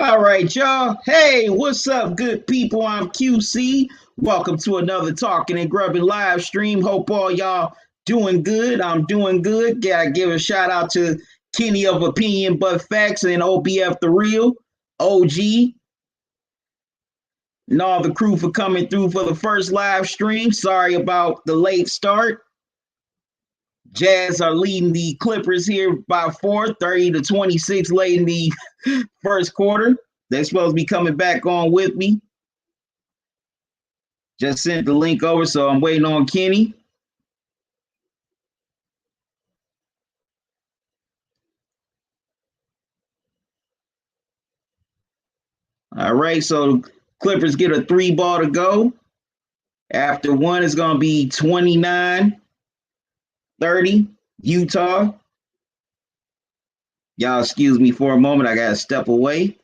All right, y'all. Hey, what's up, good people? I'm QC. Welcome to another Talking and Grubbing live stream. Hope all y'all doing good. I'm doing good. Gotta give a shout out to Kenny of Opinion But Facts and OBF The Real, OG, and all the crew for coming through for the first live stream. Sorry about the late start. Jazz are leading the Clippers here by 30 to 26 late in the first quarter. They're supposed to be coming back on with me. Just sent the link over, so I'm waiting on Kenny. All right, so Clippers get a 3 ball to go. After one, it's going to be 29-30, Utah. Y'all excuse me for a moment. I got to step away.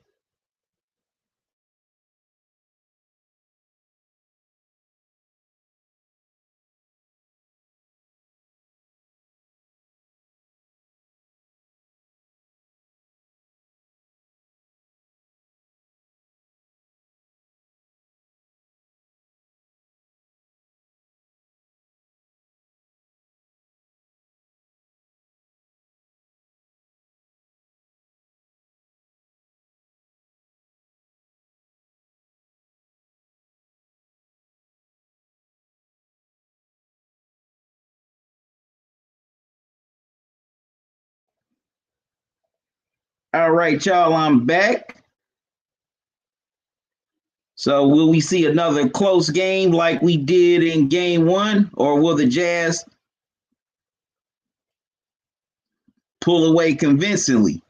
All right, y'all, I'm back. So will we see another close game like we did in game one, or will the Jazz pull away convincingly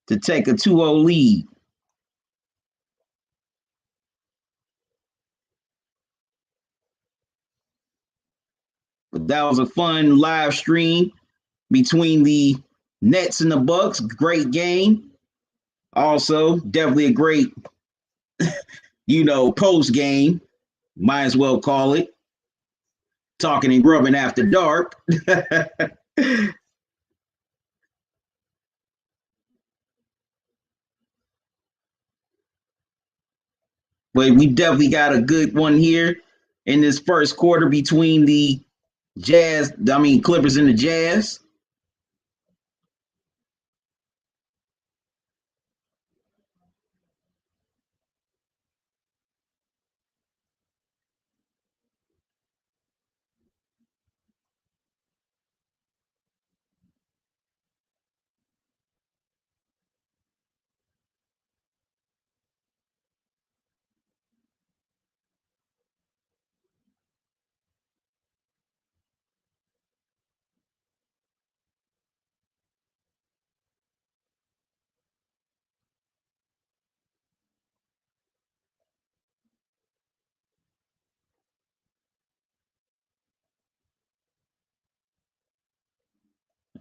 to take a 2-0 lead? But that was a fun live stream between the Nets and the Bucks. Great game. Also, definitely a great, post game. Might as well call it talking and grubbing after dark. But we definitely got a good one here in this first quarter between the Clippers and the Jazz.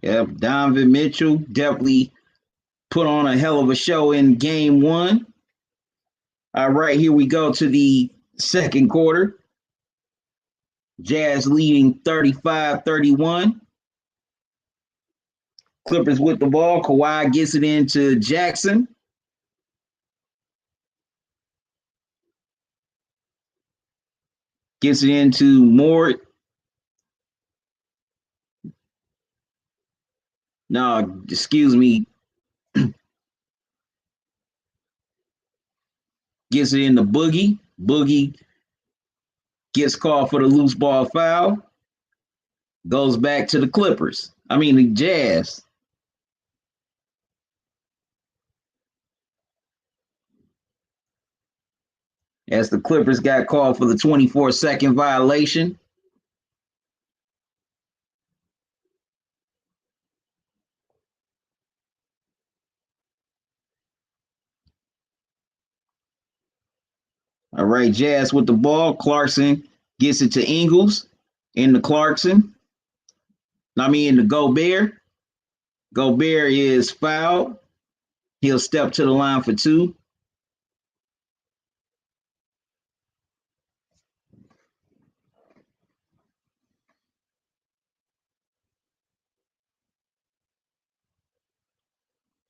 Yep, Donovan Mitchell definitely put on a hell of a show in game one. All right, here we go to the second quarter. Jazz leading 35-31. Clippers with the ball. Kawhi gets it into Jackson. Gets it into Moore. No, excuse me. Gets it into Boogie. Boogie gets called for the loose ball foul. Goes back to the Clippers. The Jazz. As the Clippers got called for the 24-second violation. All right, Jazz with the ball. Clarkson gets it to Ingles. In the Clarkson. In the Gobert. Gobert is fouled. He'll step to the line for two.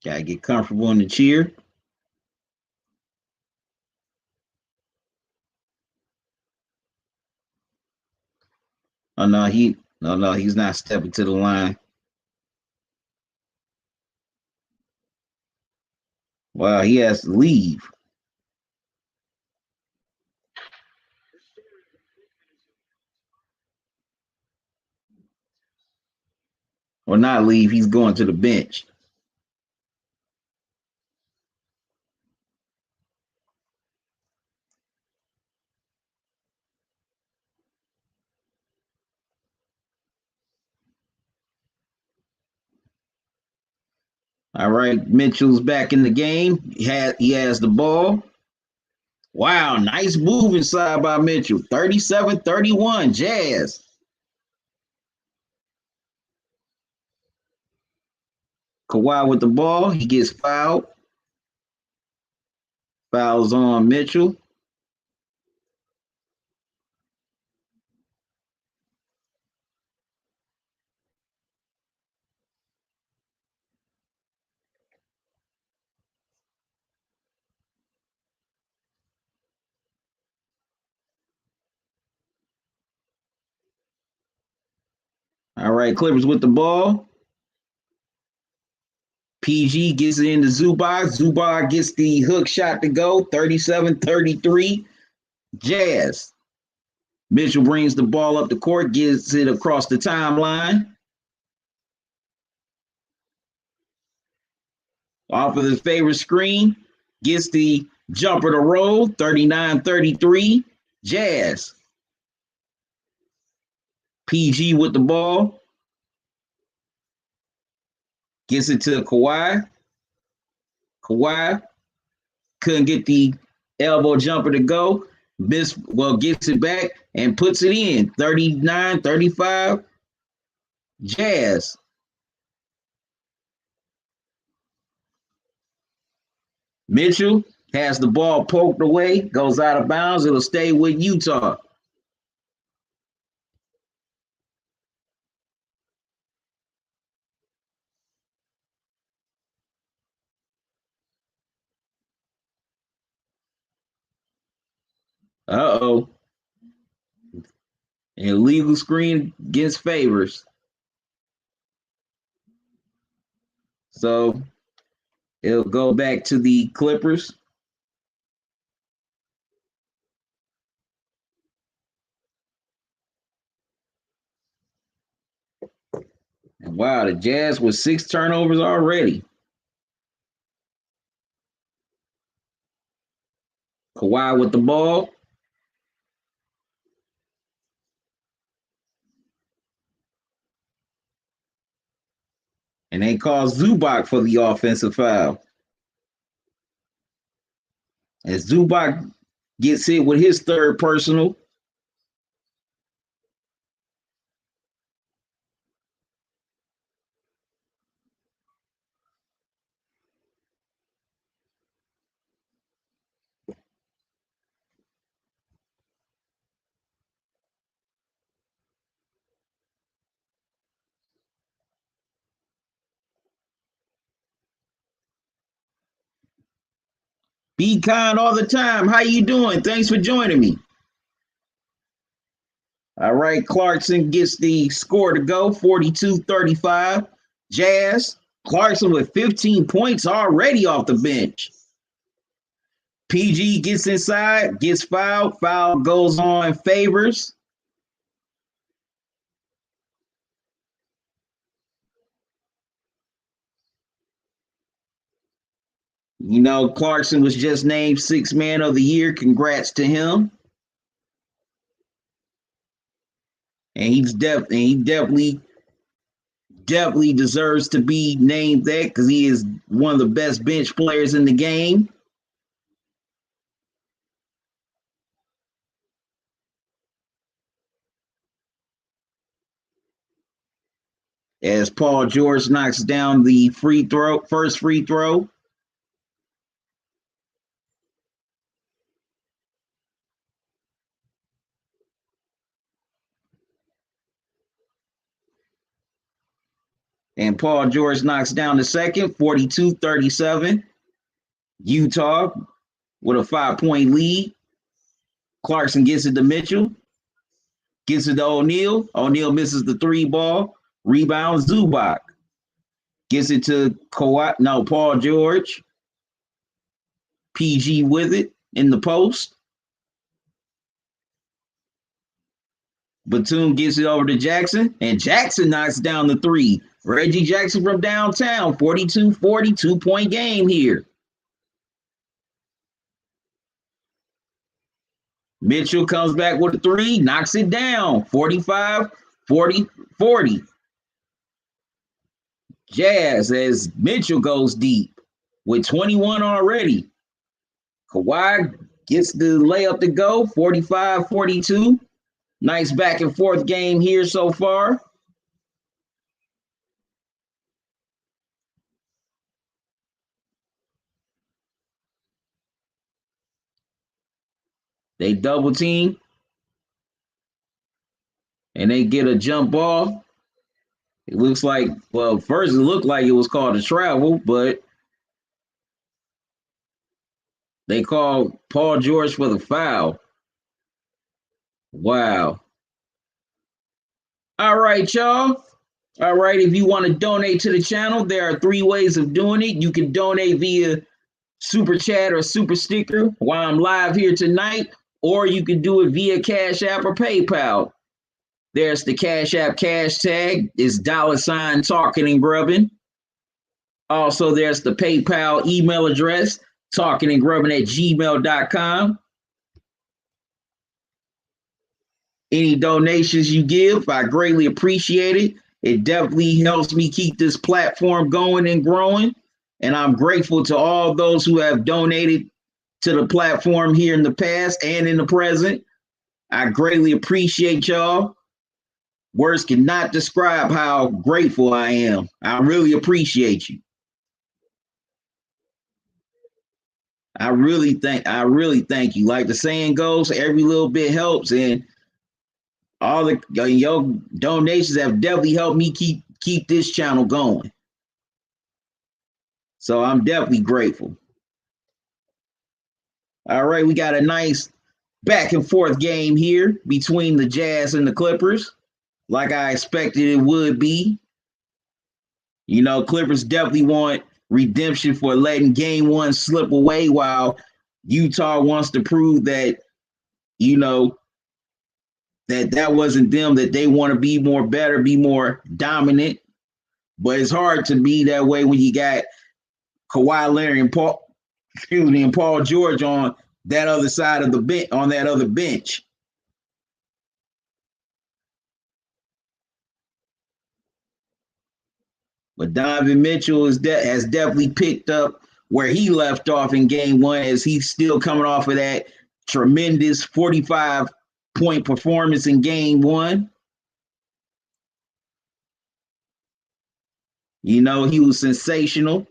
Gotta get comfortable in the chair. Oh no, he's not stepping to the line. Wow, he has to leave. Or not leave, he's going to the bench. All right, Mitchell's back in the game. He has the ball. Wow, nice move inside by Mitchell. 37-31, Jazz. Kawhi with the ball. He gets fouled. Fouls on Mitchell. All right, Clippers with the ball. PG gets it into Zubac. Zubac gets the hook shot to go. 37-33, Jazz. Mitchell brings the ball up the court, gets it across the timeline. Off of his favorite screen, gets the jumper to roll. 39-33, Jazz. PG with the ball. Gets it to Kawhi. Kawhi couldn't get the elbow jumper to go. Gets it back and puts it in. 39-35, Jazz. Mitchell has the ball poked away, goes out of bounds. It'll stay with Utah. Uh-oh. Illegal screen against Favors. So it'll go back to the Clippers. And wow, the Jazz with 6 turnovers already. Kawhi with the ball. And they call Zubac for the offensive foul. As Zubac gets hit with his third personal. Be kind all the time. How you doing? Thanks for joining me. All right, Clarkson gets the score to go, 42-35. Jazz. Clarkson with 15 points already off the bench. PG gets inside, gets fouled. Foul goes on Favors. You know, Clarkson was just named Sixth Man of the Year. Congrats to him. And he definitely deserves to be named that because he is one of the best bench players in the game. As Paul George knocks down the first free throw. And Paul George knocks down the second, 42-37. Utah with a 5-point lead. Clarkson gets it to Mitchell. Gets it to O'Neal. O'Neal misses the three ball. Rebound, Zubac. Gets it to Paul George. PG with it in the post. Batum gets it over to Jackson, and Jackson knocks down the three. Reggie Jackson from downtown, 42-40, 2-point game here. Mitchell comes back with a three, knocks it down, 45-40, 40. Jazz as Mitchell goes deep with 21 already. Kawhi gets the layup to go, 45-42. Nice back and forth game here so far. They double team and they get a jump ball. It looks like, well, first it looked like it was called a travel, but they called Paul George for the foul. Wow. All right, y'all. All right, if you want to donate to the channel, there are 3 ways of doing it. You can donate via Super Chat or Super Sticker while I'm live here tonight, or you can do it via Cash App or PayPal. There's the Cash App cash tag. It's $ talking and grubbing. Also, there's the PayPal email address, talkingandgrubbing@gmail.com. Any donations you give, I greatly appreciate it. It definitely helps me keep this platform going and growing. And I'm grateful to all those who have donated to the platform here in the past and in the present. I greatly appreciate y'all. Words cannot describe how grateful I am. I really appreciate you. I really thank you. Like the saying goes, every little bit helps, and all the your donations have definitely helped me keep this channel going. So I'm definitely grateful. All right, we got a nice back and forth game here between the Jazz and the Clippers, like I expected it would be. You know, Clippers definitely want redemption for letting game 1 slip away, while Utah wants to prove that, you know, that wasn't them, that they want to be more better, be more dominant. But it's hard to be that way when you got Kawhi Leonard and Paul George on that other side of the bench, on that other bench. But Donovan Mitchell has definitely picked up where he left off in game 1, as he's still coming off of that tremendous 45-point performance in game 1. You know, he was sensational.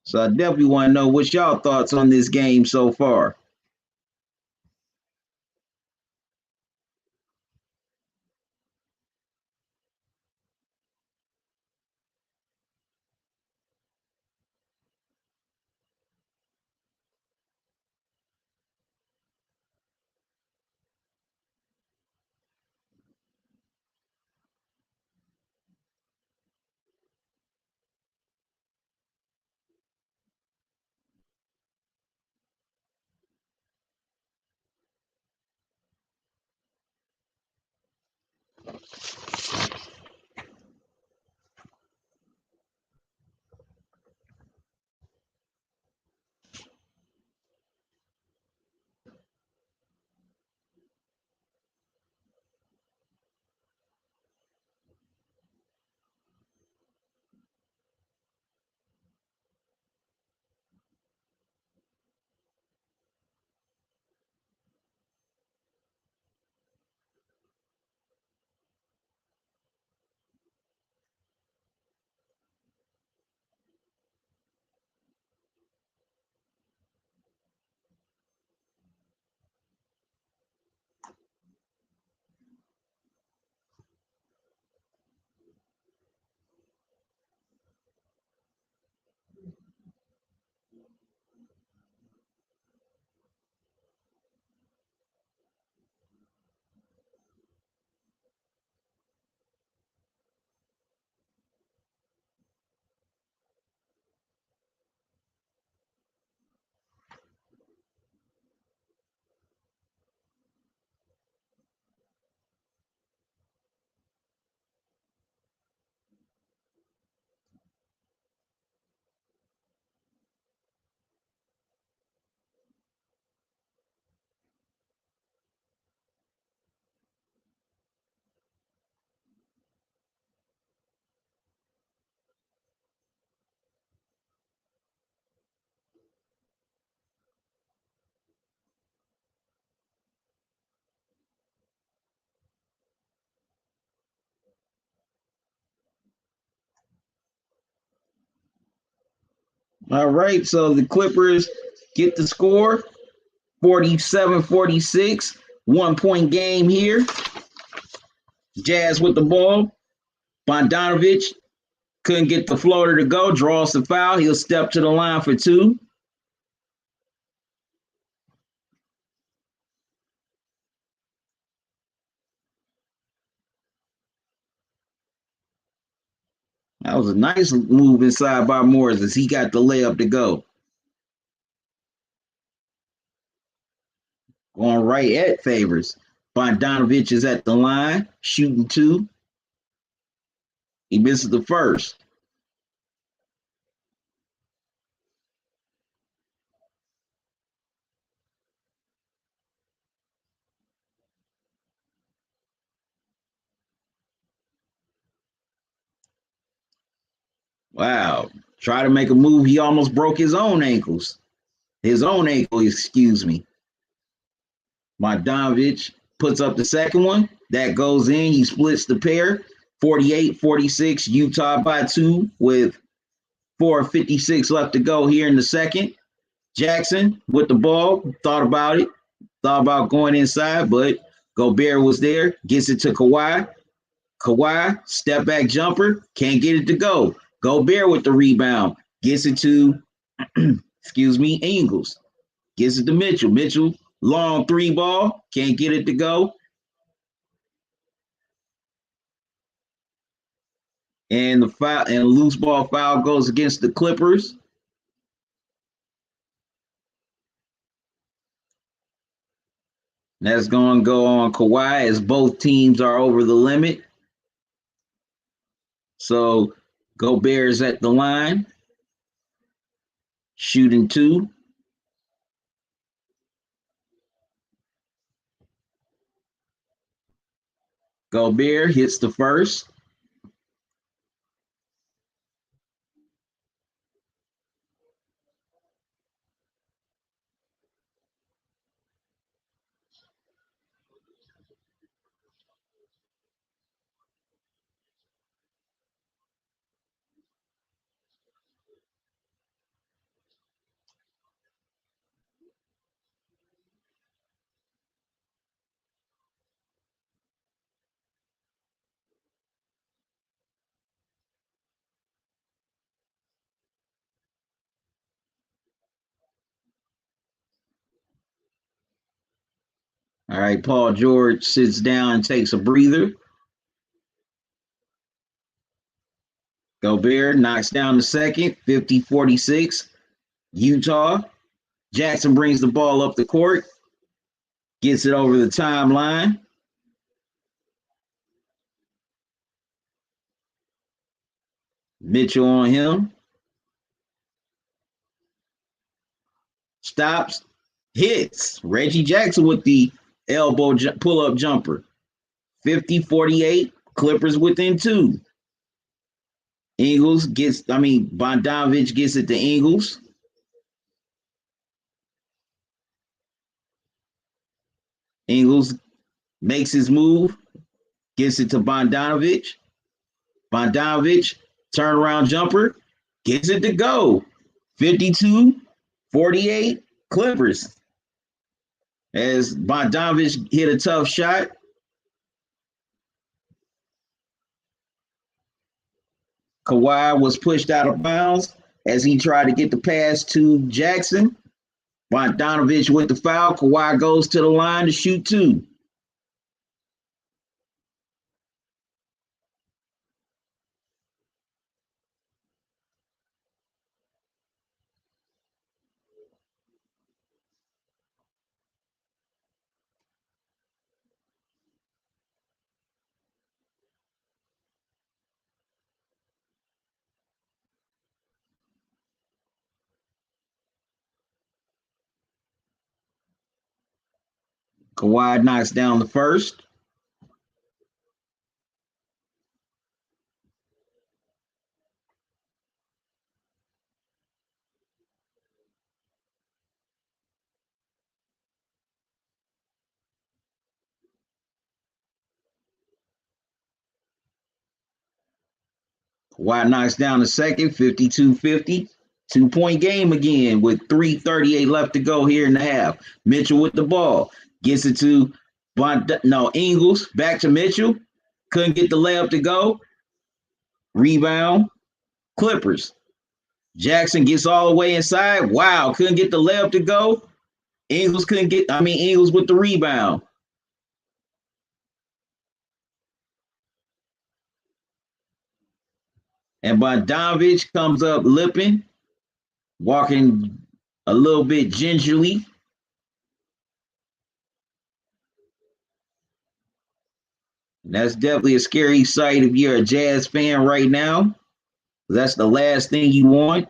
So I definitely want to know what's y'all thoughts on this game so far. All right, so the Clippers get the score 47-46. 1 point game here. Jazz with the ball. Bogdanovich couldn't get the floater to go, draws the foul. He'll step to the line for two. That was a nice move inside by Morris as he got the layup to go. Going right at Favors. Bogdanovich is at the line, shooting two. He misses the first. Wow. Try to make a move. He almost broke his own ankles. His own ankle, excuse me. Bogdanovich puts up the second one. That goes in. He splits the pair. 48-46. Utah by two with 4:56 left to go here in the second. Jackson with the ball. Thought about it. Thought about going inside, but Gobert was there. Gets it to Kawhi. Kawhi, step back jumper. Can't get it to go. Gobert with the rebound. Gets it to, excuse me, Ingles. Gets it to Mitchell. Mitchell, long three ball. Can't get it to go. And the foul and loose ball foul goes against the Clippers. That's going to go on Kawhi as both teams are over the limit. So Gobert is at the line, shooting two. Gobert hits the first. All right, Paul George sits down and takes a breather. Gobert knocks down the second, 50-46. Utah. Jackson brings the ball up the court, gets it over the timeline. Mitchell on him. Stops, hits. Reggie Jackson with the elbow pull-up jumper. 50-48. Clippers within two. Bogdanovich gets it to Ingles. Ingles makes his move, gets it to Bogdanovich. Bogdanovich, turnaround jumper, gets it to go. 52-48, Clippers. As Bogdanovich hit a tough shot. Kawhi was pushed out of bounds as he tried to get the pass to Jackson. Bogdanovich with the foul. Kawhi goes to the line to shoot two. Kawhi knocks down the first. Kawhi knocks down the second, 52-50. 2-point game again with 3:38 left to go here in the half. Mitchell with the ball. Gets it to Ingles. Back to Mitchell. Couldn't get the layup to go. Rebound. Clippers. Jackson gets all the way inside. Wow, couldn't get the layup to go. Ingles with the rebound. And Bogdanovich comes up lipping, walking a little bit gingerly. That's definitely a scary sight if you're a Jazz fan right now. That's the last thing you want.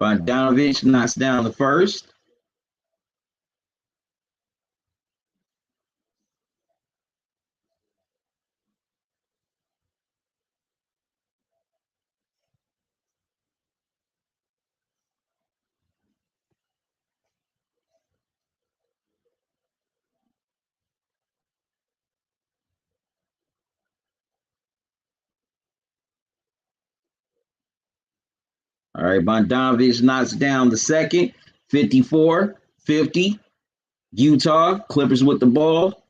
Bogdanovich knocks down the first. All right, Bogdanovich knocks down the second. 54-50. Utah, Clippers with the ball.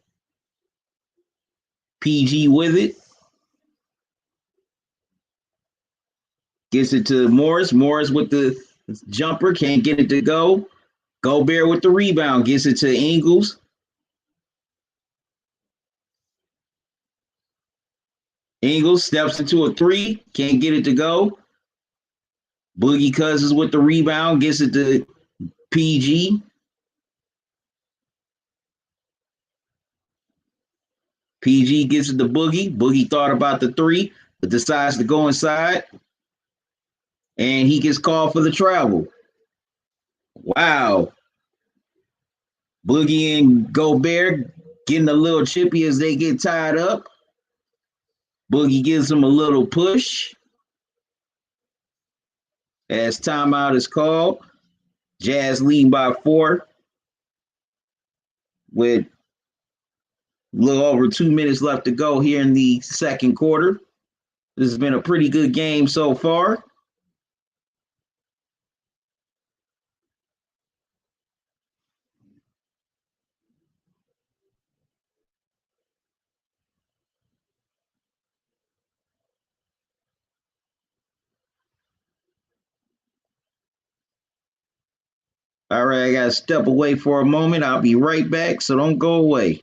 PG with it. Gets it to Morris. Morris with the jumper. Can't get it to go. Gobert with the rebound. Gets it to Ingles. Ingles steps into a three. Can't get it to go. Boogie Cousins with the rebound. Gets it to PG. PG gets it to Boogie. Boogie thought about the three, but decides to go inside. And he gets called for the travel. Wow. Boogie and Gobert getting a little chippy as they get tied up. Boogie gives him a little push. As timeout is called, Jazz leading by 4 with a little over 2 minutes left to go here in the second quarter. This has been a pretty good game so far. All right, I got to step away for a moment. I'll be right back, so don't go away.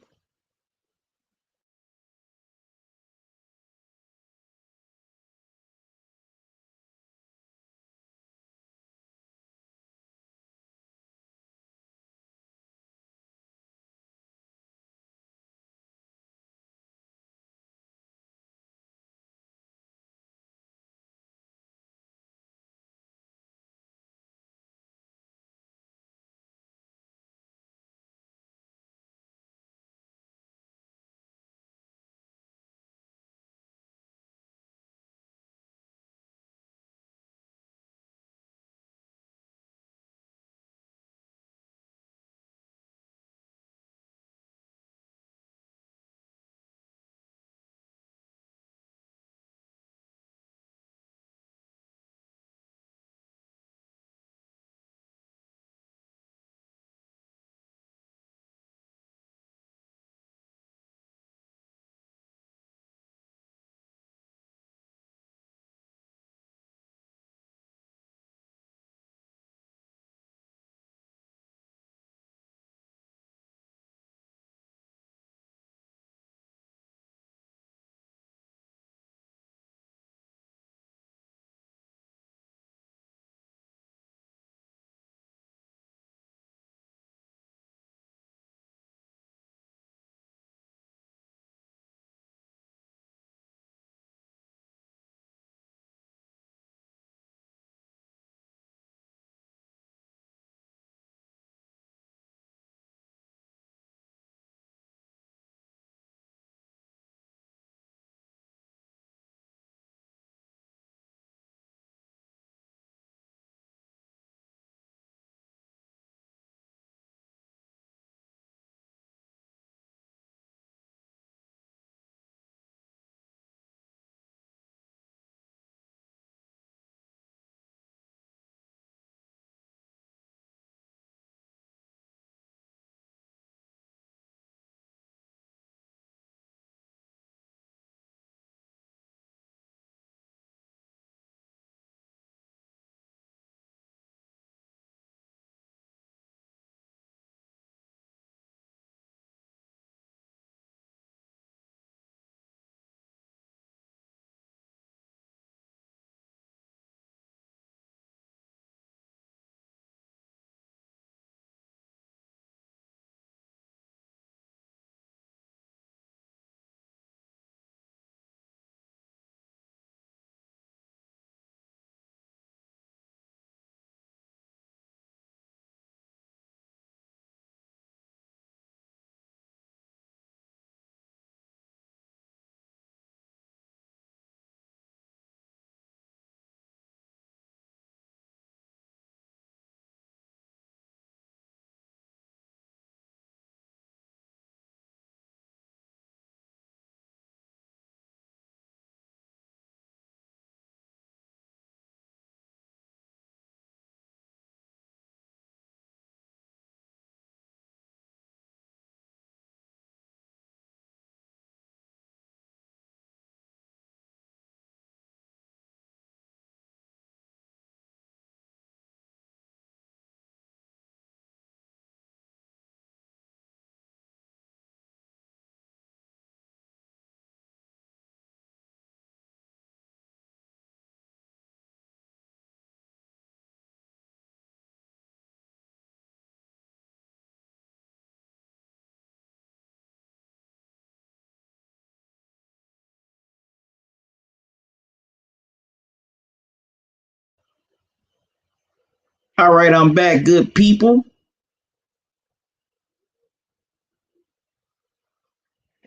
All right, I'm back, good people.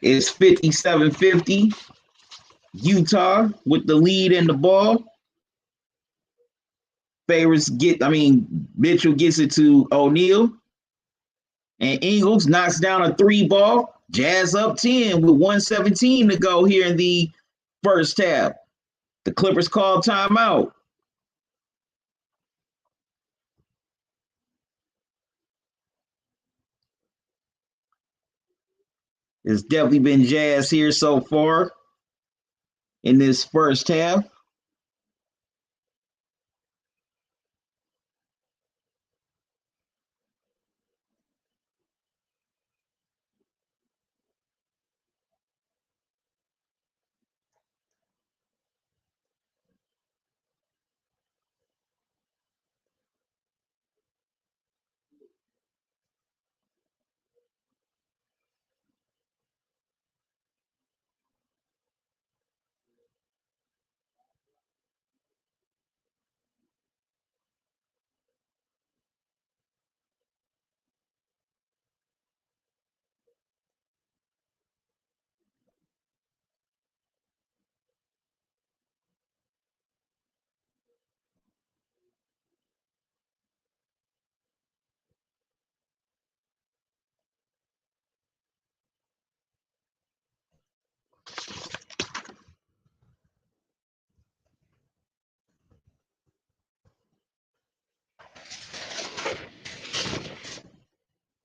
It's 57-50. Utah with the lead and the ball. Mitchell gets it to O'Neal. And Ingles knocks down a three ball. Jazz up 10 with 1:17 to go here in the first half. The Clippers call timeout. It's definitely been Jazz here so far in this first half.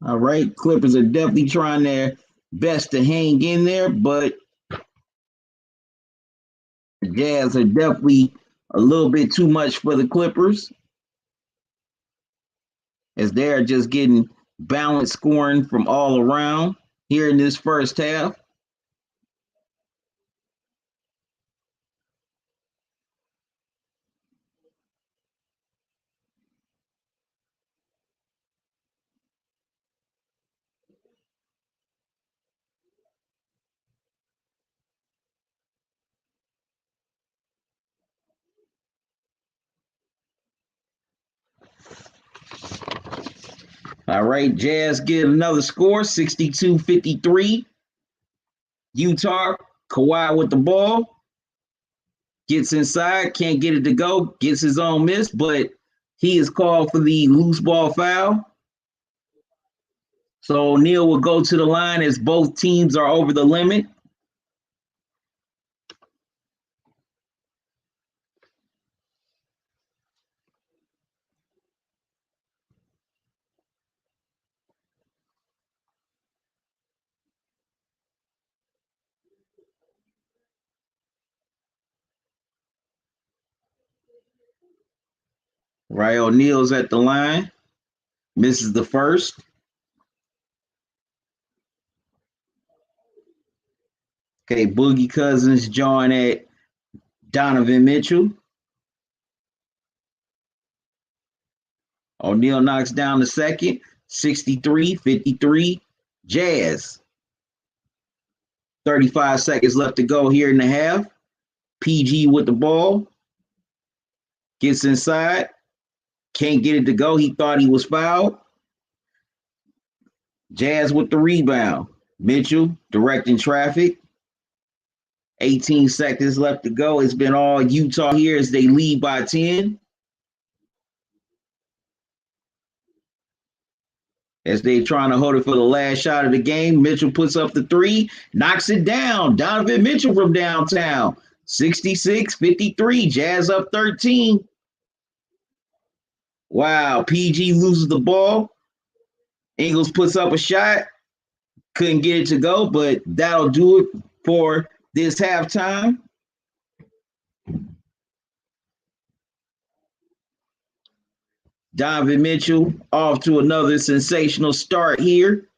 All right, Clippers are definitely trying their best to hang in there, but the Jazz are definitely a little bit too much for the Clippers as they're just getting balanced scoring from all around here in this first half. All right, Jazz get another score, 62-53. Utah, Kawhi with the ball, gets inside, can't get it to go, gets his own miss, but he is called for the loose ball foul. So O'Neal will go to the line as both teams are over the limit. Right, O'Neal's at the line, misses the first. Okay, Boogie Cousins join at Donovan Mitchell. O'Neal knocks down the second, 63-53. Jazz. 35 seconds left to go here in the half. PG with the ball. Gets inside. Can't get it to go. He thought he was fouled. Jazz with the rebound. Mitchell directing traffic. 18 seconds left to go. It's been all Utah here as they lead by 10. As they trying to hold it for the last shot of the game, Mitchell puts up the three, knocks it down. Donovan Mitchell from downtown. 66-53. Jazz up 13. Wow. PG loses the ball. Ingles puts up a shot. Couldn't get it to go, but that'll do it for this halftime. Donovan Mitchell off to another sensational start here.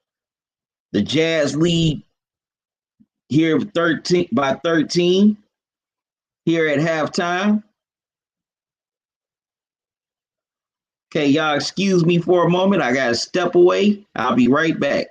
The Jazz lead here 13 by 13 here at halftime. Okay, y'all excuse me for a moment. I got to step away. I'll be right back.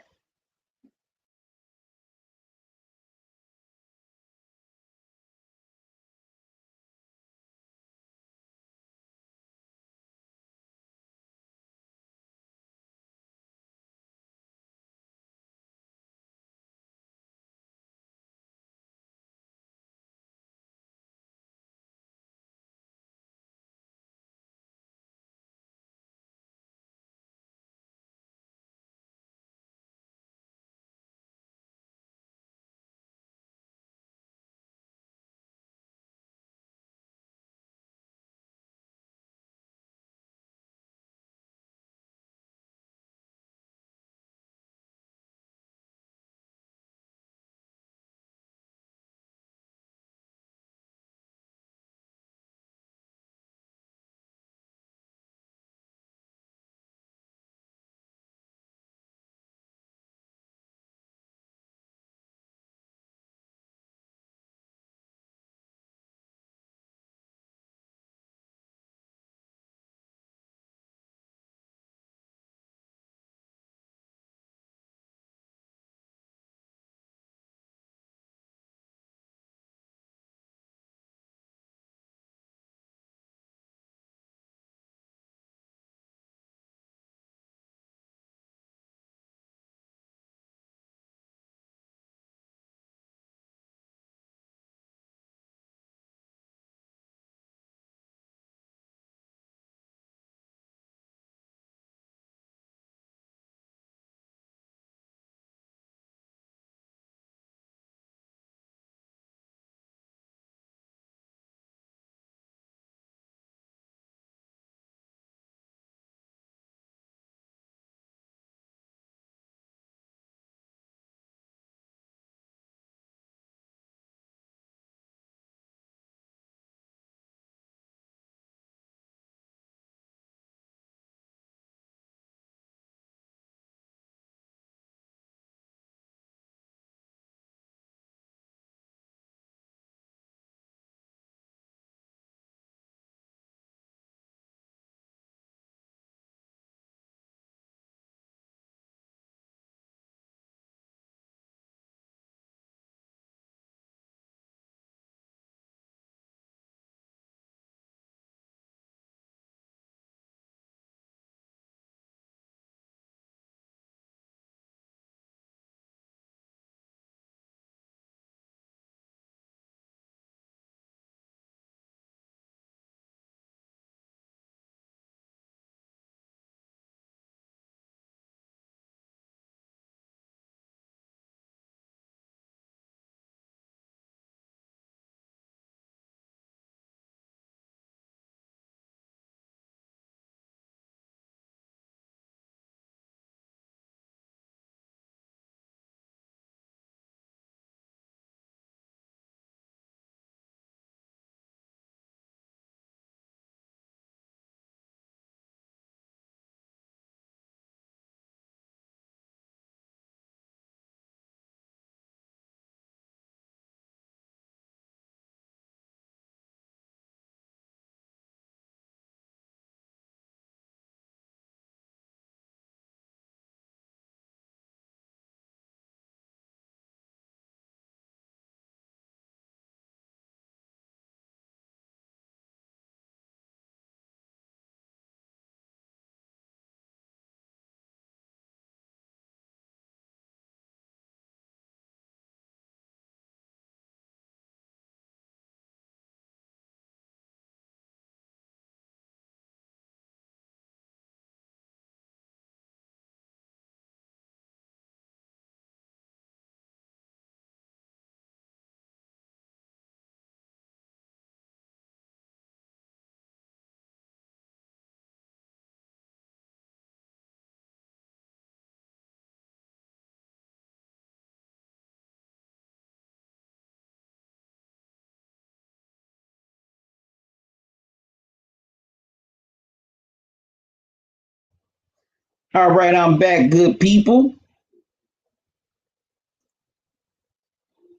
All right, I'm back, good people.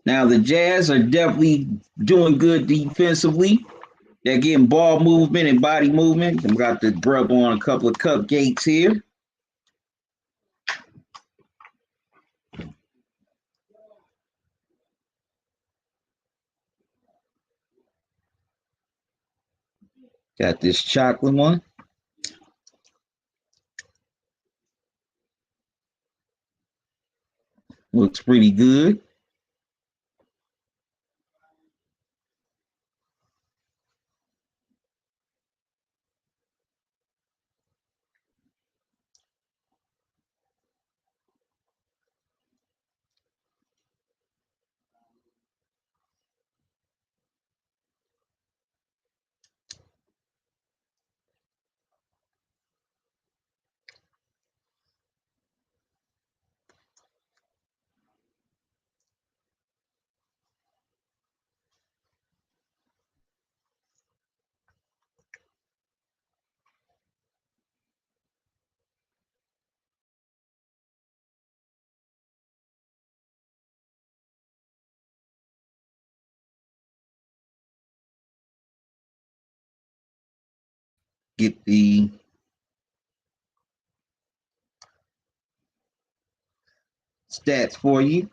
Now the Jazz are definitely doing good defensively. They're getting ball movement and body movement. I've got the grub on a couple of cupcakes here. Got this chocolate one. Looks pretty good. Get the stats for you.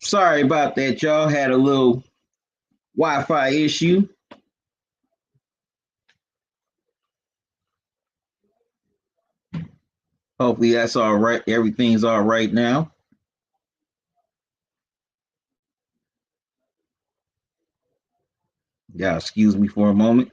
Sorry about that, y'all. Had a little Wi-Fi issue. Hopefully that's all right. Everything's all right now. Yeah, excuse me for a moment.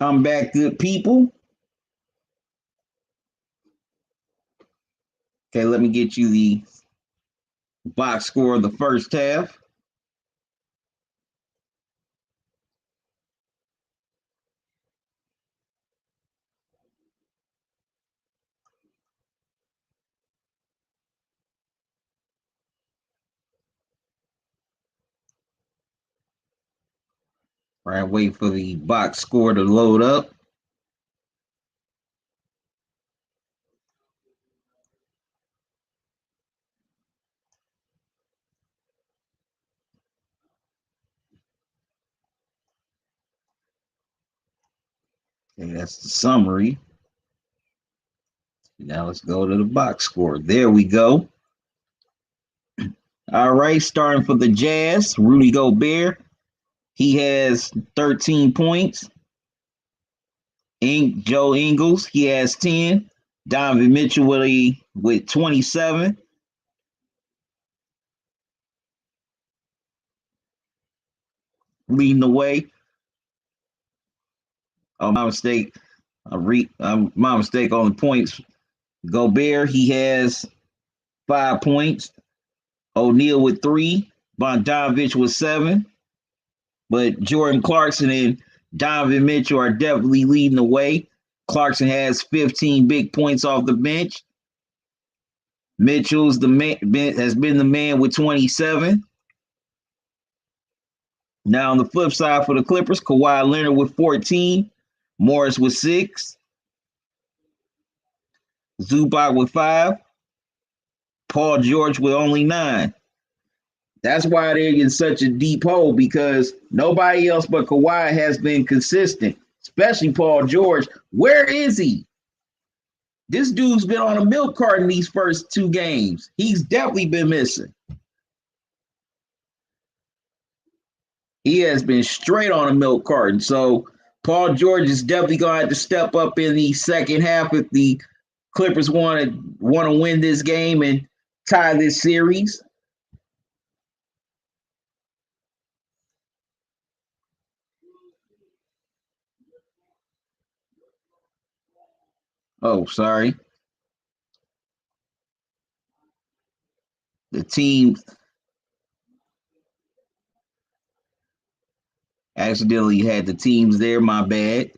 I'm back, good people. Okay, let me get you the box score of the first half. Right, wait for the box score to load up. Okay, that's the summary. Now let's go to the box score. There we go. All right, starting for the Jazz, Rudy Gobert. He has 13 points. Joe Ingles, he has 10. Donovan Mitchell with 27. Leading the way. Oh, my mistake. My mistake on the points. Gobert, he has 5 points. O'Neal with 3. Bogdanovich with 7. But Jordan Clarkson and Donovan Mitchell are definitely leading the way. Clarkson has 15 big points off the bench. Mitchell's has been the man with 27. Now on the flip side for the Clippers, Kawhi Leonard with 14, Morris with 6, Zubac with 5, Paul George with only 9. That's why they're in such a deep hole, because nobody else but Kawhi has been consistent, especially Paul George. Where is he? This dude's been on a milk carton these first 2 games. He's definitely been missing. He has been straight on a milk carton. So Paul George is definitely going to have to step up in the second half if the Clippers want to win this game and tie this series. Oh, sorry. The team accidentally had the teams there. My bad.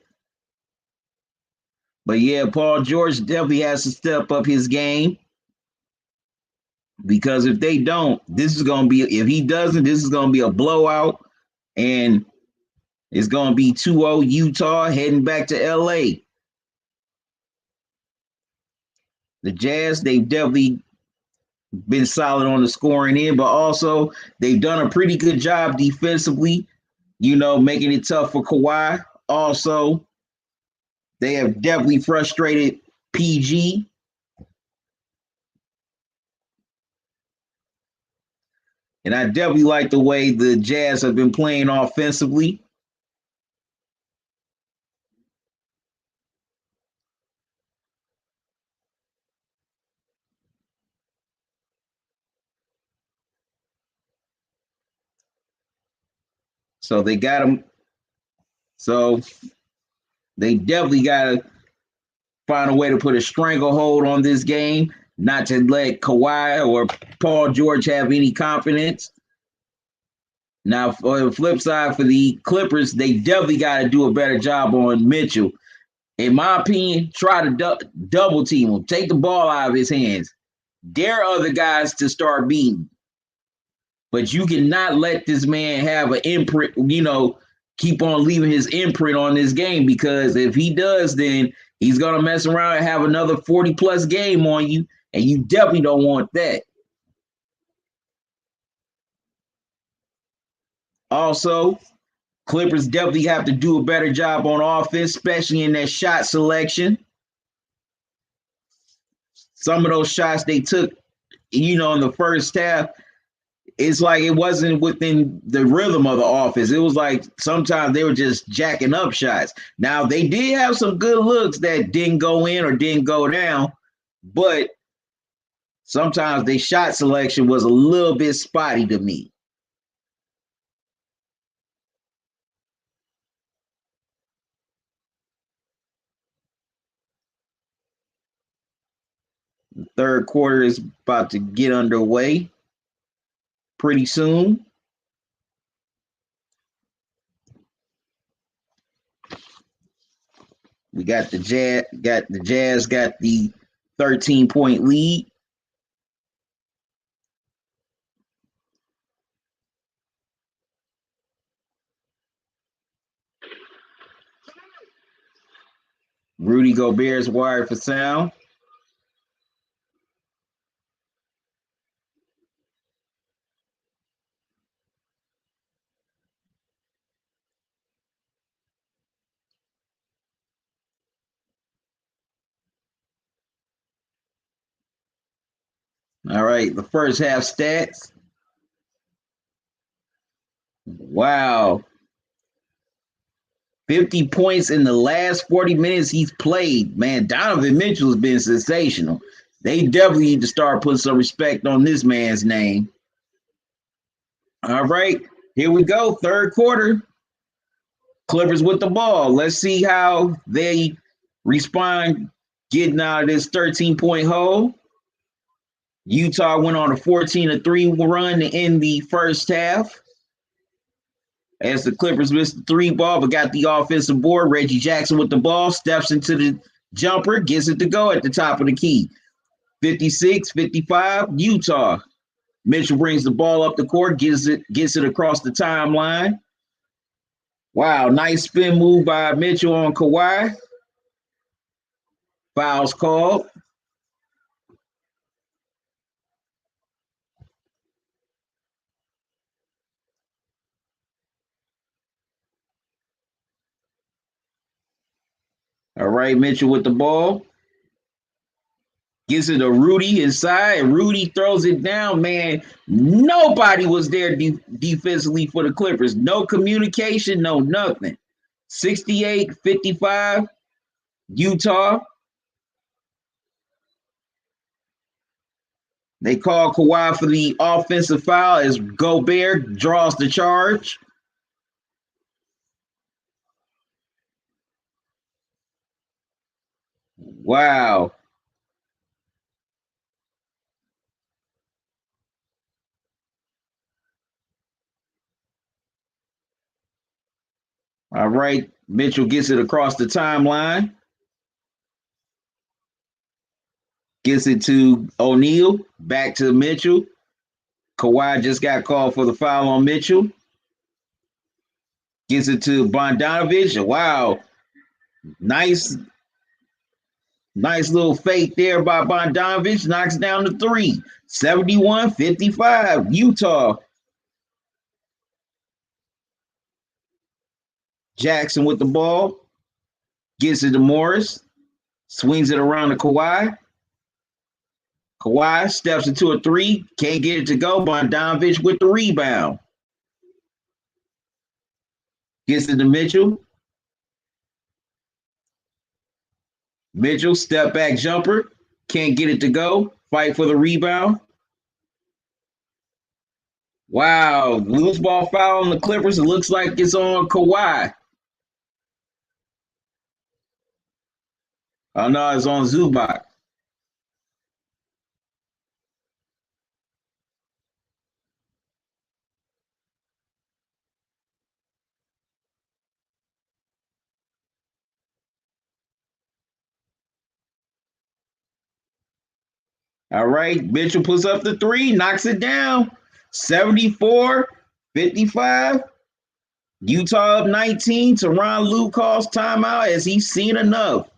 But yeah, Paul George definitely has to step up his game, because if they don't, this is going to be, if he doesn't, this is going to be a blowout, and it's going to be 2-0 Utah heading back to LA. The Jazz, they've definitely been solid on the scoring end, but also they've done a pretty good job defensively, making it tough for Kawhi. Also, they have definitely frustrated PG. And I definitely like the way the Jazz have been playing offensively. So they got them. So they definitely got to find a way to put a stranglehold on this game, not to let Kawhi or Paul George have any confidence. Now, for the flip side, for the Clippers, they definitely got to do a better job on Mitchell. In my opinion, try to double team him, take the ball out of his hands, dare other guys to start beating. But you cannot let this man have an imprint, keep on leaving his imprint on this game, because if he does, then he's going to mess around and have another 40-plus game on you, and you definitely don't want that. Also, Clippers definitely have to do a better job on offense, especially in that shot selection. Some of those shots they took, in the first half, it's like it wasn't within the rhythm of the offense. It was like sometimes they were just jacking up shots. Now, they did have some good looks that didn't go in or didn't go down, but sometimes their shot selection was a little bit spotty to me. The third quarter is about to get underway pretty soon. We got the Jazz got the 13-point lead. Rudy Gobert's wired for sound. All right, the first half stats. Wow. 50 points in the last 40 minutes he's played. Man, Donovan Mitchell has been sensational. They definitely need to start putting some respect on this man's name. All right, here we go. Third quarter. Clippers with the ball. Let's see how they respond getting out of this 13-point hole. Utah went on a 14-3 run in the first half. As the Clippers missed the three ball, but got the offensive board. Reggie Jackson with the ball, steps into the jumper, gets it to go at the top of the key. 56-55, Utah. Mitchell brings the ball up the court, gets it across the timeline. Wow, nice spin move by Mitchell on Kawhi. Fouls called. All right, Mitchell with the ball. Gives it to Rudy inside. Rudy throws it down, man. Nobody was there defensively for the Clippers. No communication, no nothing. 68-55, Utah. They call Kawhi for the offensive foul as Gobert draws the charge. Wow. All right. Mitchell gets it across the timeline. Gets it to O'Neal. Back to Mitchell. Kawhi just got called for the foul on Mitchell. Gets it to Bogdanovich. Wow. Nice little fake there by Bogdanovich. Knocks down the three. 71-55, Utah. Jackson with the ball. Gets it to Morris. Swings it around to Kawhi. Kawhi steps into a three. Can't get it to go. Bogdanovich with the rebound. Gets it to Mitchell. Mitchell, step back jumper. Can't get it to go. Fight for the rebound. Wow. Loose ball foul on the Clippers. It looks like it's on Kawhi. Oh, no, it's on Zubac. All right. Mitchell puts up the three, knocks it down. 74-55. Utah up 19. Tyronn Lue calls timeout as he's seen enough.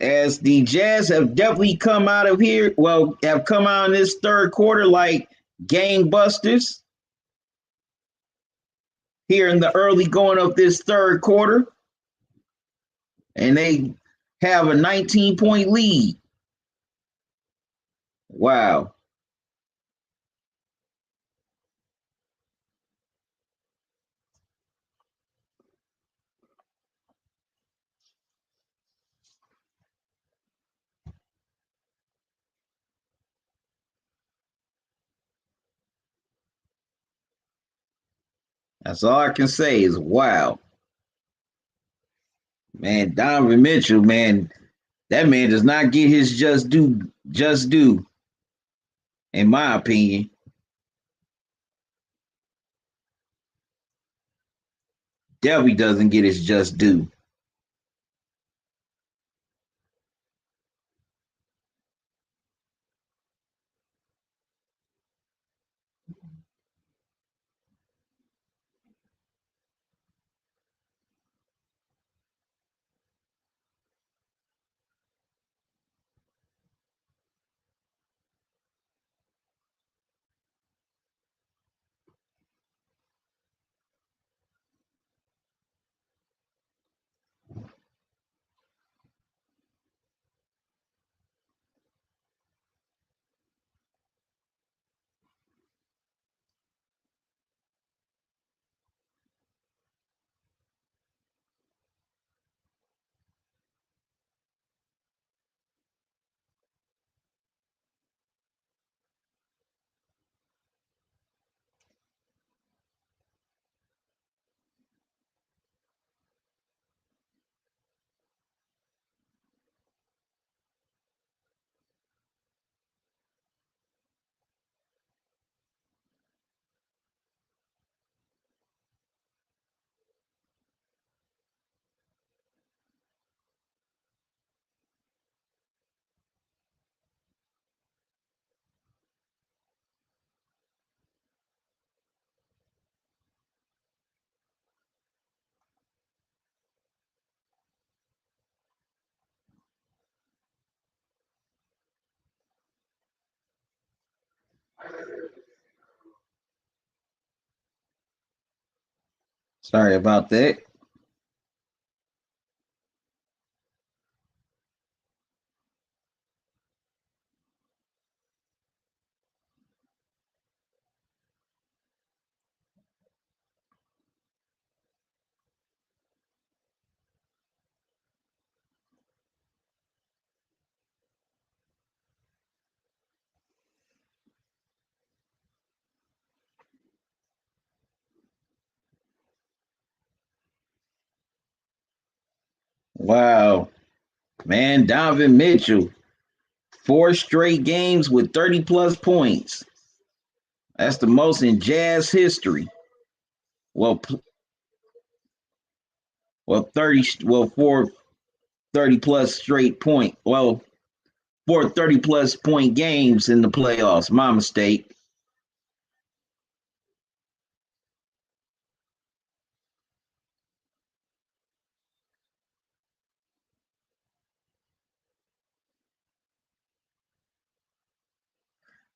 As the Jazz have definitely come out of here, have come out in this third quarter like gangbusters here in the early going of this third quarter. And they have a 19-point lead. Wow. That's all I can say is wow. Man, Donovan Mitchell, man, that man does not get his just due, in my opinion. Definitely doesn't get his just due. Sorry about that. Wow. Man, Donovan Mitchell, 4 straight games with 30 plus points. That's the most in Jazz history. Well, well, 30, well, 4 30 plus straight point. Well, 4 30 plus point games in the playoffs. My mistake.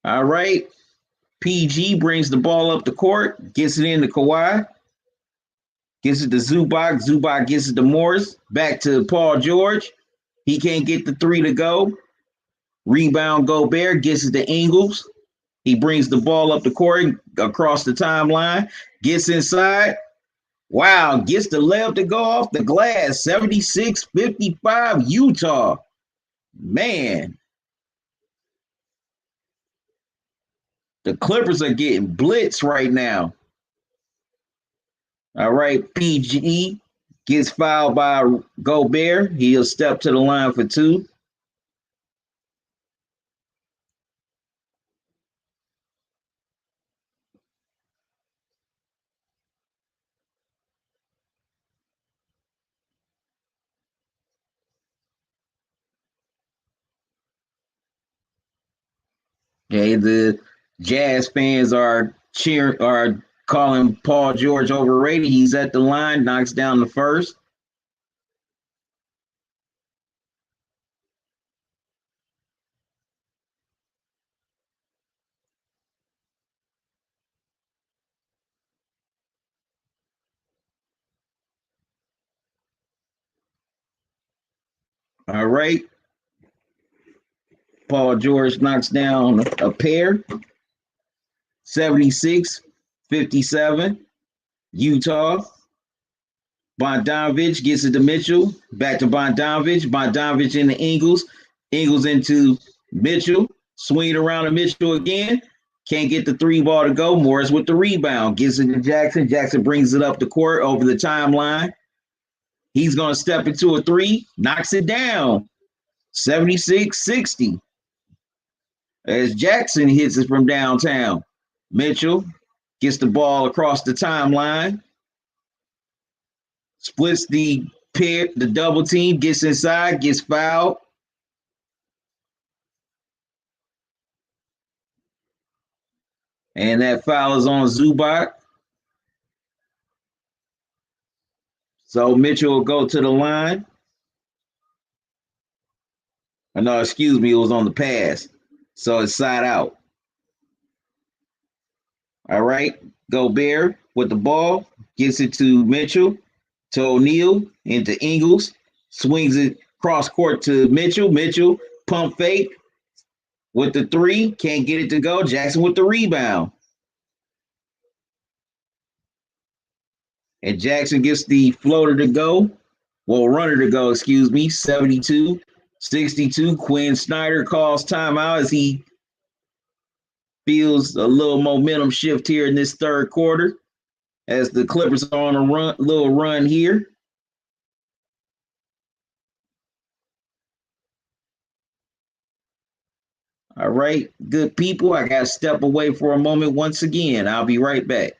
All right. PG brings the ball up the court, gets it into Kawhi, gets it to Zubac. Zubac gets it to Morris. Back to Paul George. He can't get the three to go. Rebound Gobert gets it to Ingles. He brings the ball up the court across the timeline, gets inside. Wow, gets the layup to go off the glass. 76-55 Utah. Man, the Clippers are getting blitzed right now. All right, PG gets fouled by Gobert. He'll step to the line for two. Okay, the Jazz fans are cheering, are calling Paul George overrated. He's at the line, knocks down the first. All right, Paul George knocks down a pair. 76-57 Utah. Bogdanovich gets it to Mitchell. Back to Bogdanovich. Bogdanovich into Ingles. Ingles into Mitchell. Swing around to Mitchell again. Can't get the three ball to go. Morris with the rebound. Gives it to Jackson. Jackson brings it up the court over the timeline. He's going to step into a three. Knocks it down. 76-60. As Jackson hits it from downtown. Mitchell gets the ball across the timeline. Splits the pair, the double team, gets inside, gets fouled. And that foul is on Zubac. So Mitchell will go to the line. No, excuse me, it was on the pass. So it's side out. All right. Gobert with the ball, gets it to Mitchell, to O'Neal, into Ingles, swings it cross court to Mitchell. Mitchell, pump fake with the three, can't get it to go. Jackson with the rebound. And Jackson gets the floater to go. Well, runner to go, excuse me. 72-62. Quinn Snyder calls timeout as he feels a little momentum shift here in this third quarter as the Clippers are on a little run here. All right, good people. I got to step away for a moment once again. I'll be right back.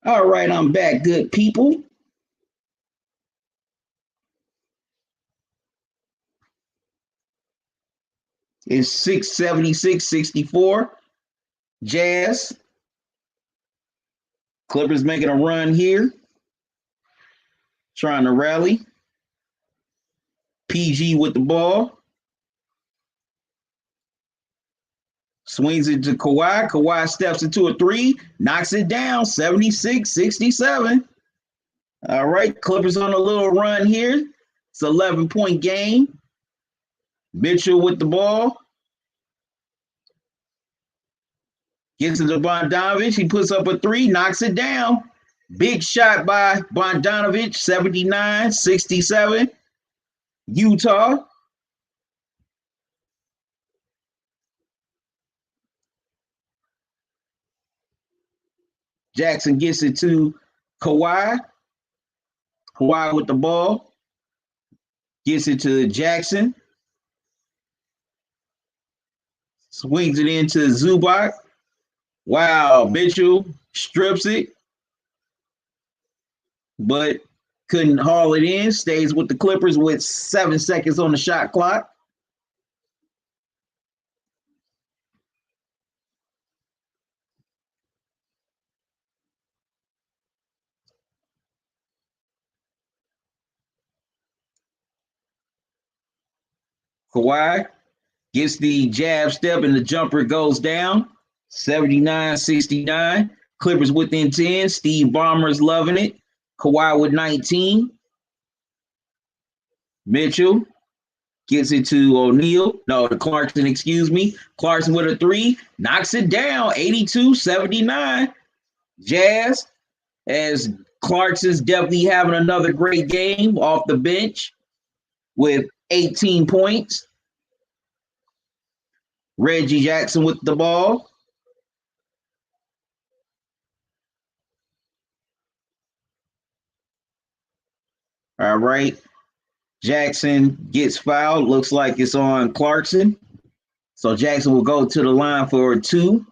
All right, I'm back, good people. It's 676-64. Jazz. Clippers making a run here. Trying to rally. PG with the ball. Swings it to Kawhi. Kawhi steps into a three. Knocks it down. 76-67. All right. Clippers on a little run here. It's an 11-point game. Mitchell with the ball. Gets it to Bogdanovich. He puts up a three. Knocks it down. Big shot by Bogdanovich. 79-67. Utah. Jackson gets it to Kawhi. Kawhi with the ball. Gets it to Jackson. Swings it into Zubac. Wow, Mitchell strips it, but couldn't haul it in. Stays with the Clippers with 7 seconds on the shot clock. Kawhi gets the jab step and the jumper goes down. 79-69. Clippers within 10. Steve Ballmer's loving it. Kawhi with 19. Mitchell gets it to O'Neal. No, to Clarkson, excuse me. Clarkson with a three. Knocks it down. 82-79. Jazz, as Clarkson's definitely having another great game off the bench with 18 points. Reggie Jackson with the ball. All right. Jackson gets fouled. Looks like it's on Clarkson. So Jackson will go to the line for a two.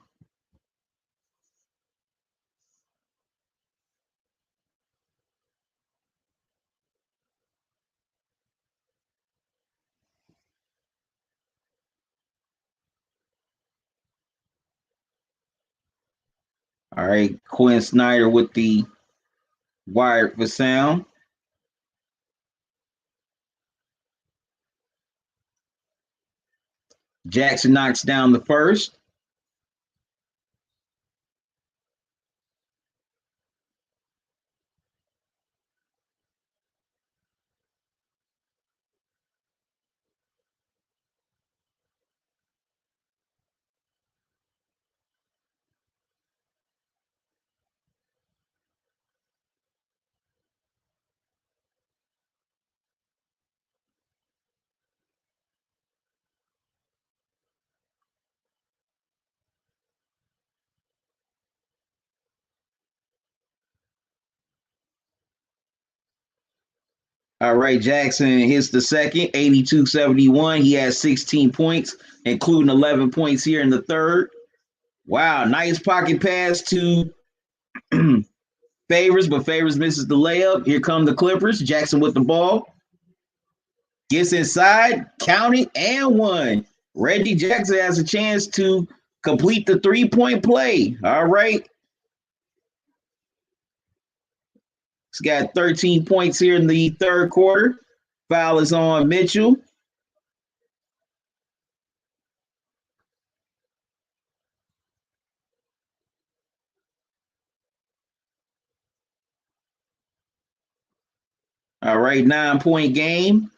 All right. Quinn Snyder with the wire for sound. Jackson knocks down the first. All right, Jackson hits the second, 82-71. He has 16 points, including 11 points here in the third. Wow, nice pocket pass to Favors, but Favors misses the layup. Here come the Clippers. Jackson with the ball. Gets inside, counted, and one. Reggie Jackson has a chance to complete the three-point play. All right. He's got 13 points here in the third quarter. Foul is on Mitchell. All right, 9-point game.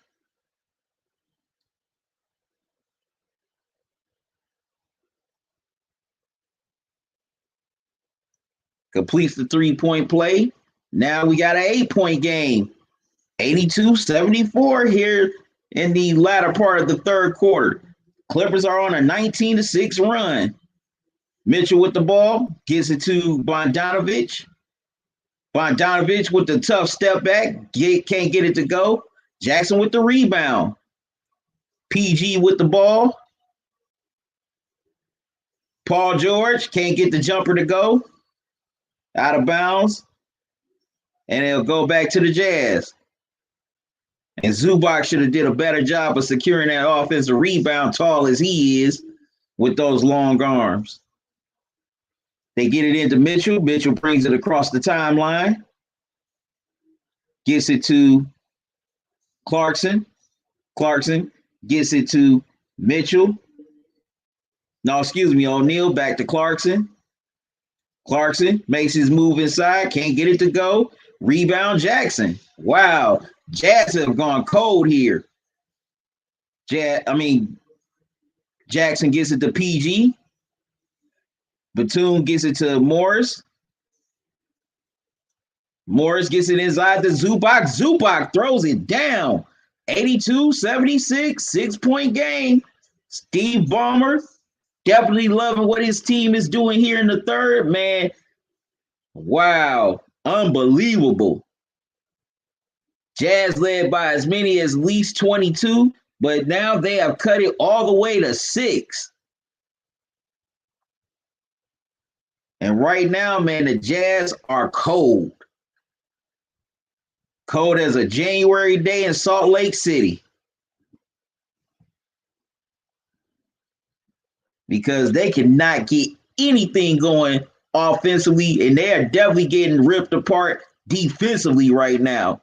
Completes the three-point play. Now we got an 8-point game. 82-74 here in the latter part of the third quarter. Clippers are on a 19-6 run. Mitchell with the ball, gets it to Bogdanovich. Bogdanovich with the tough step back, can't get it to go. Jackson with the rebound. PG with the ball. Paul George can't get the jumper to go. out of bounds, and it'll go back to the Jazz. And Zubac should have did a better job of securing that offensive rebound, tall as he is, with those long arms. They get it into Mitchell. Mitchell brings it across the timeline. Gets it to Clarkson. Clarkson gets it to Mitchell. No, excuse me, O'Neal back to Clarkson. Clarkson makes his move inside. Can't get it to go. Rebound Jackson. Wow. Jazz have gone cold here. Jackson gets it to PG. Batum gets it to Morris. Morris gets it inside the Zubac. Zubac throws it down. 82-76, 6-point game. Steve Ballmer definitely loving what his team is doing here in the third, man. Wow, unbelievable. Jazz led by as many as least 22, but now they have cut it all the way to 6. And right now, man, the Jazz are cold. Cold as a January day in Salt Lake City. Because they cannot get anything going offensively, and they are definitely getting ripped apart defensively right now.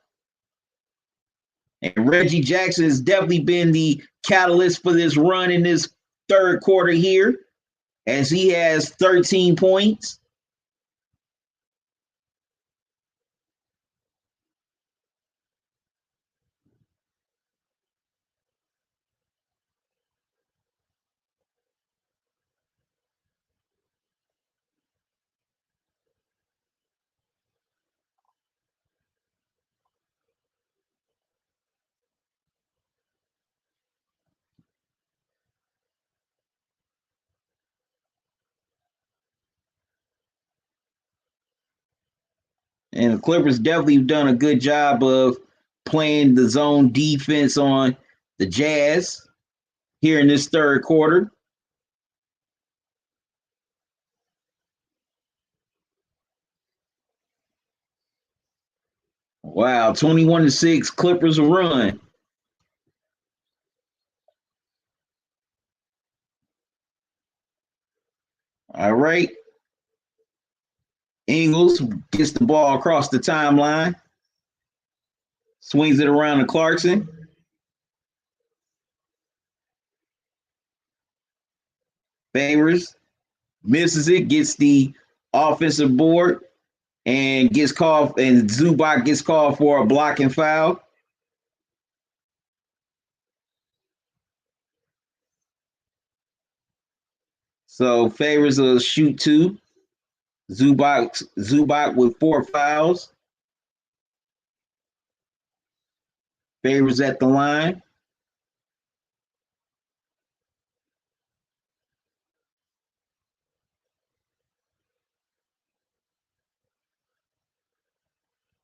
And Reggie Jackson has definitely been the catalyst for this run in this third quarter here, as he has 13 points. And the Clippers definitely done a good job of playing the zone defense on the Jazz here in this third quarter. Wow, 21-6, Clippers run. All right. Ingles gets the ball across the timeline. Swings it around to Clarkson. Favors, misses it, gets the offensive board, and gets called, and Zubac gets called for a blocking foul. So Favors will shoot 2. Zubac with 4 fouls. Favors at the line.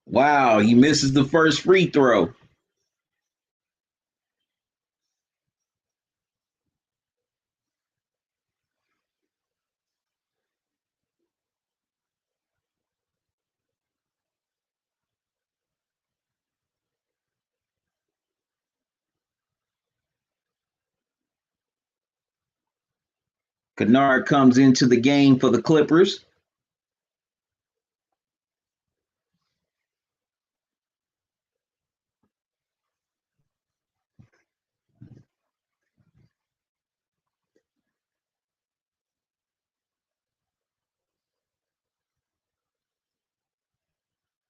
Wow, he misses the first free throw. Kennard comes into the game for the Clippers.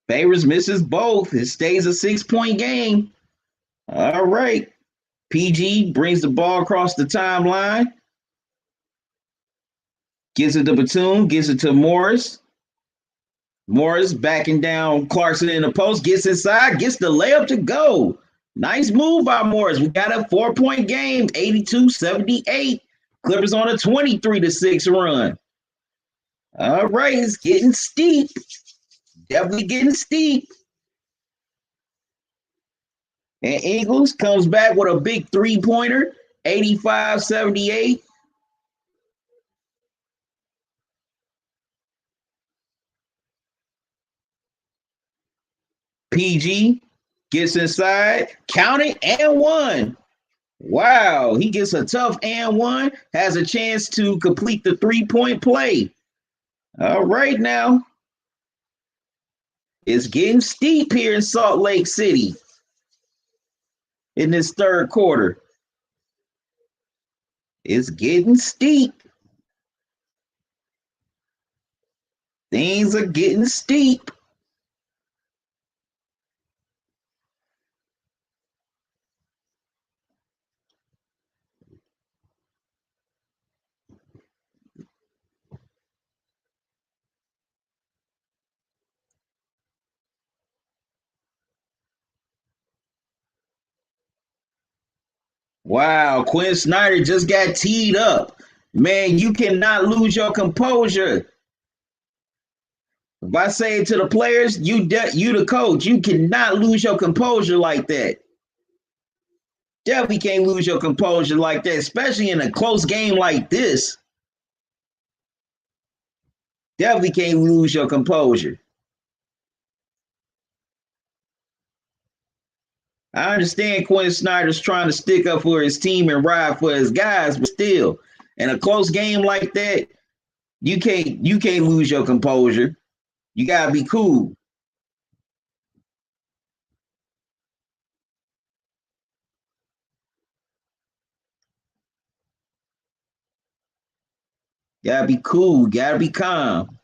Favors misses both. It stays a 6-point game. All right. PG brings the ball across the timeline. Gives it to Batum, gives it to Morris. Morris backing down Clarkson in the post, gets inside, gets the layup to go. Nice move by Morris. We got a 4-point game, 82-78. Clippers on a 23-6 run. All right, it's getting steep. Definitely getting steep. And Ingles comes back with a big 3-pointer, 85-78. PG gets inside, counted, and one. Wow, he gets a tough and one, has a chance to complete the 3-point play. All right, now it's getting steep here in Salt Lake City in this third quarter. It's getting steep. Things are getting steep. Wow, Quinn Snyder just got teed up. Man, you cannot lose your composure. If I say it to the players, you the coach, you cannot lose your composure like that. Definitely can't lose your composure like that, especially in a close game like this. Definitely can't lose your composure. I understand Quinn Snyder's trying to stick up for his team and ride for his guys, but still, in a close game like that, you can't lose your composure. You gotta be cool. Gotta be cool. Gotta be calm.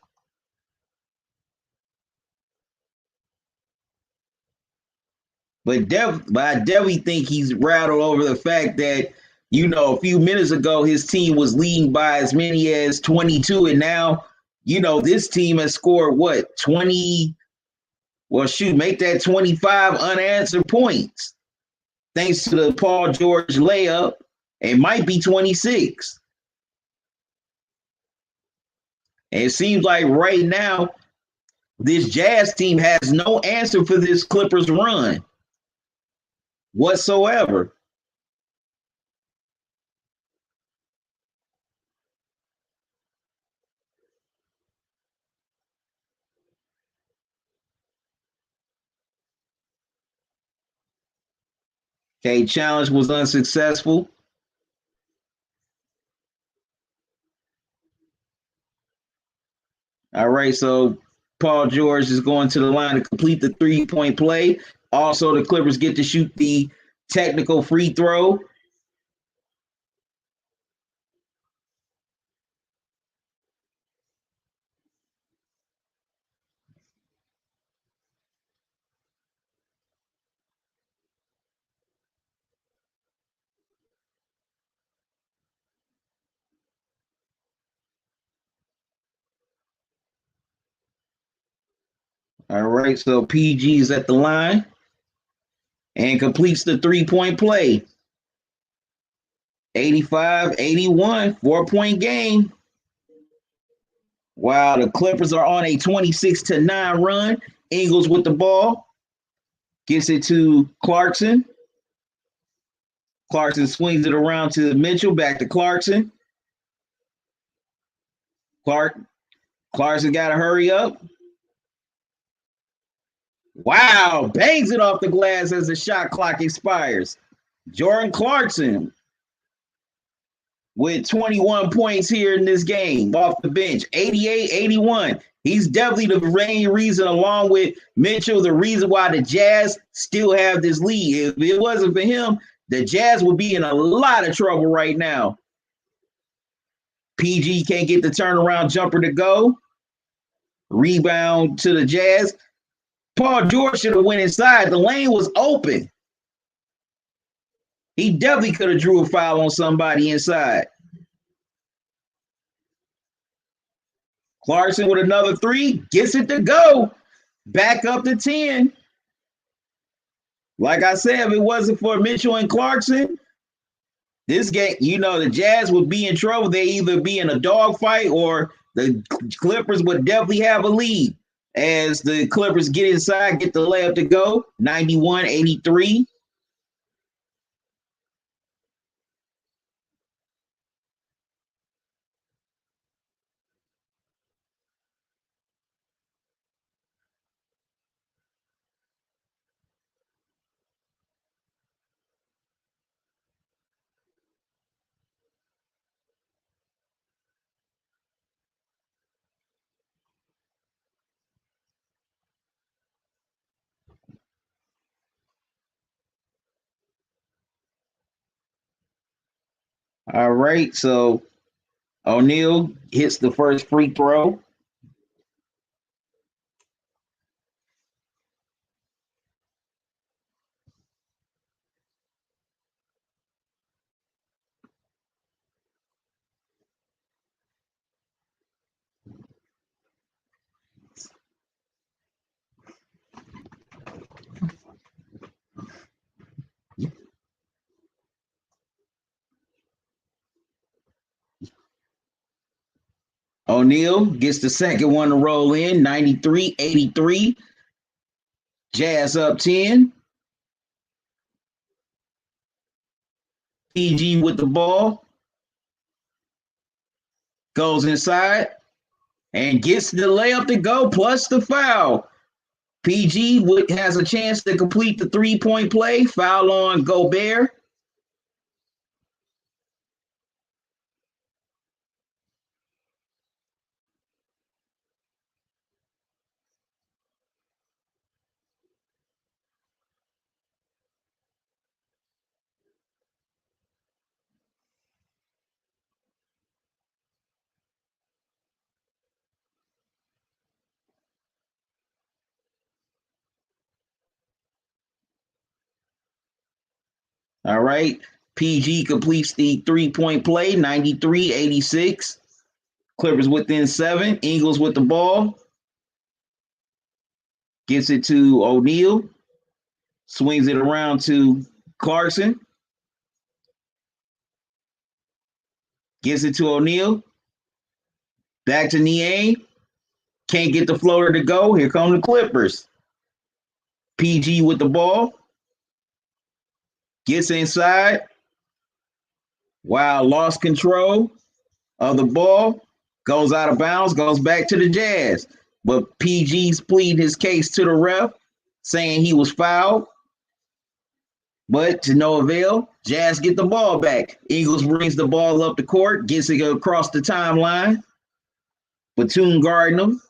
But I definitely think he's rattled over the fact that a few minutes ago his team was leading by as many as 22, and now this team has scored what 20. Well, shoot, make that 25 unanswered points thanks to the Paul George layup. It might be 26. And it seems like right now this Jazz team has no answer for this Clippers run whatsoever. Okay, challenge was unsuccessful. All right, so Paul George is going to the line to complete the 3-point play. Also, the Clippers get to shoot the technical free throw. All right, so PG is at the line and completes the 3-point play. 85-81, 4-point game. Wow, the Clippers are on a 26-9 run. Ingles with the ball. Gets it to Clarkson. Clarkson swings it around to Mitchell. Back to Clarkson. Clarkson got to hurry up. Wow, bangs it off the glass as the shot clock expires. Jordan Clarkson with 21 points here in this game off the bench, 88-81. He's definitely the main reason, along with Mitchell, the reason why the Jazz still have this lead. If it wasn't for him, the Jazz would be in a lot of trouble right now. PG can't get the turnaround jumper to go. Rebound to the Jazz. Paul George should have went inside. The lane was open. He definitely could have drew a foul on somebody inside. Clarkson with another three, gets it to go. Back up to 10. Like I said, if it wasn't for Mitchell and Clarkson, this game, the Jazz would be in trouble. They either be in a dogfight or the Clippers would definitely have a lead. As the Clippers get inside, get the layup to go, 91-83. All right, so O'Neal hits the first free throw. O'Neal gets the second one to roll in, 93-83. Jazz up 10. PG with the ball. Goes inside and gets the layup to go, plus the foul. PG has a chance to complete the 3-point play. Foul on Gobert. All right. PG completes the 3-point play, 93-86. Clippers within 7. Ingles with the ball. Gets it to O'Neal. Swings it around to Clarkson. Gets it to O'Neal. Back to Niang. Can't get the floater to go. Here come the Clippers. PG with the ball. Gets inside. Wow, lost control of the ball. Goes out of bounds. Goes back to the Jazz. But PG's pleading his case to the ref, saying he was fouled. But to no avail. Jazz get the ball back. Eagles brings the ball up the court. Gets it across the timeline. Batum guarding them.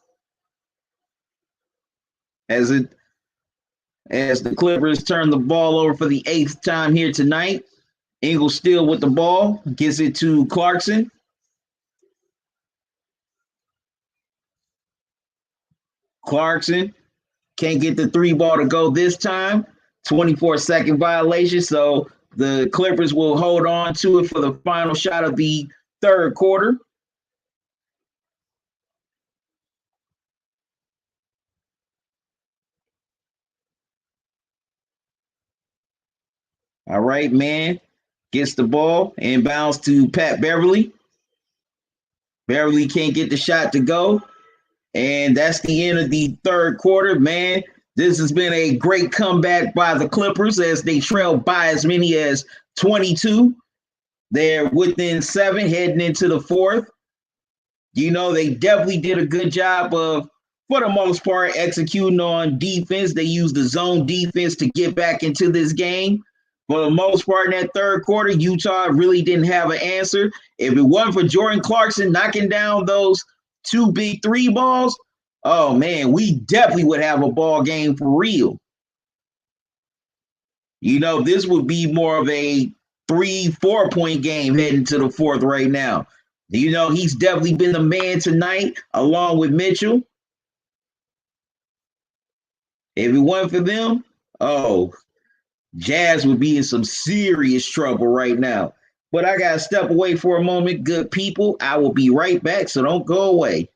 As the Clippers turn the ball over for the 8th time here tonight. Ingles still with the ball, gets it to Clarkson. Clarkson can't get the 3 ball to go this time. 24-second violation, so the Clippers will hold on to it for the final shot of the 3rd quarter. All right, man. Gets the ball, inbounds to Pat Beverly. Beverly can't get the shot to go. And that's the end of the 3rd quarter, man. This has been a great comeback by the Clippers as they trail by as many as 22. They're within 7 heading into the 4th. You know, they definitely did a good job of, for the most part, executing on defense. They used the zone defense to get back into this game. For the most part, in that 3rd quarter, Utah really didn't have an answer. If it wasn't for Jordan Clarkson knocking down those 2 big 3 balls, oh man, we definitely would have a ball game for real. You know, this would be more of a 3-4 point game heading to the 4th right now. You know, he's definitely been the man tonight, along with Mitchell. If it wasn't for them, oh, Jazz would be in some serious trouble right now. But I got to step away for a moment, good people. I will be right back, so don't go away.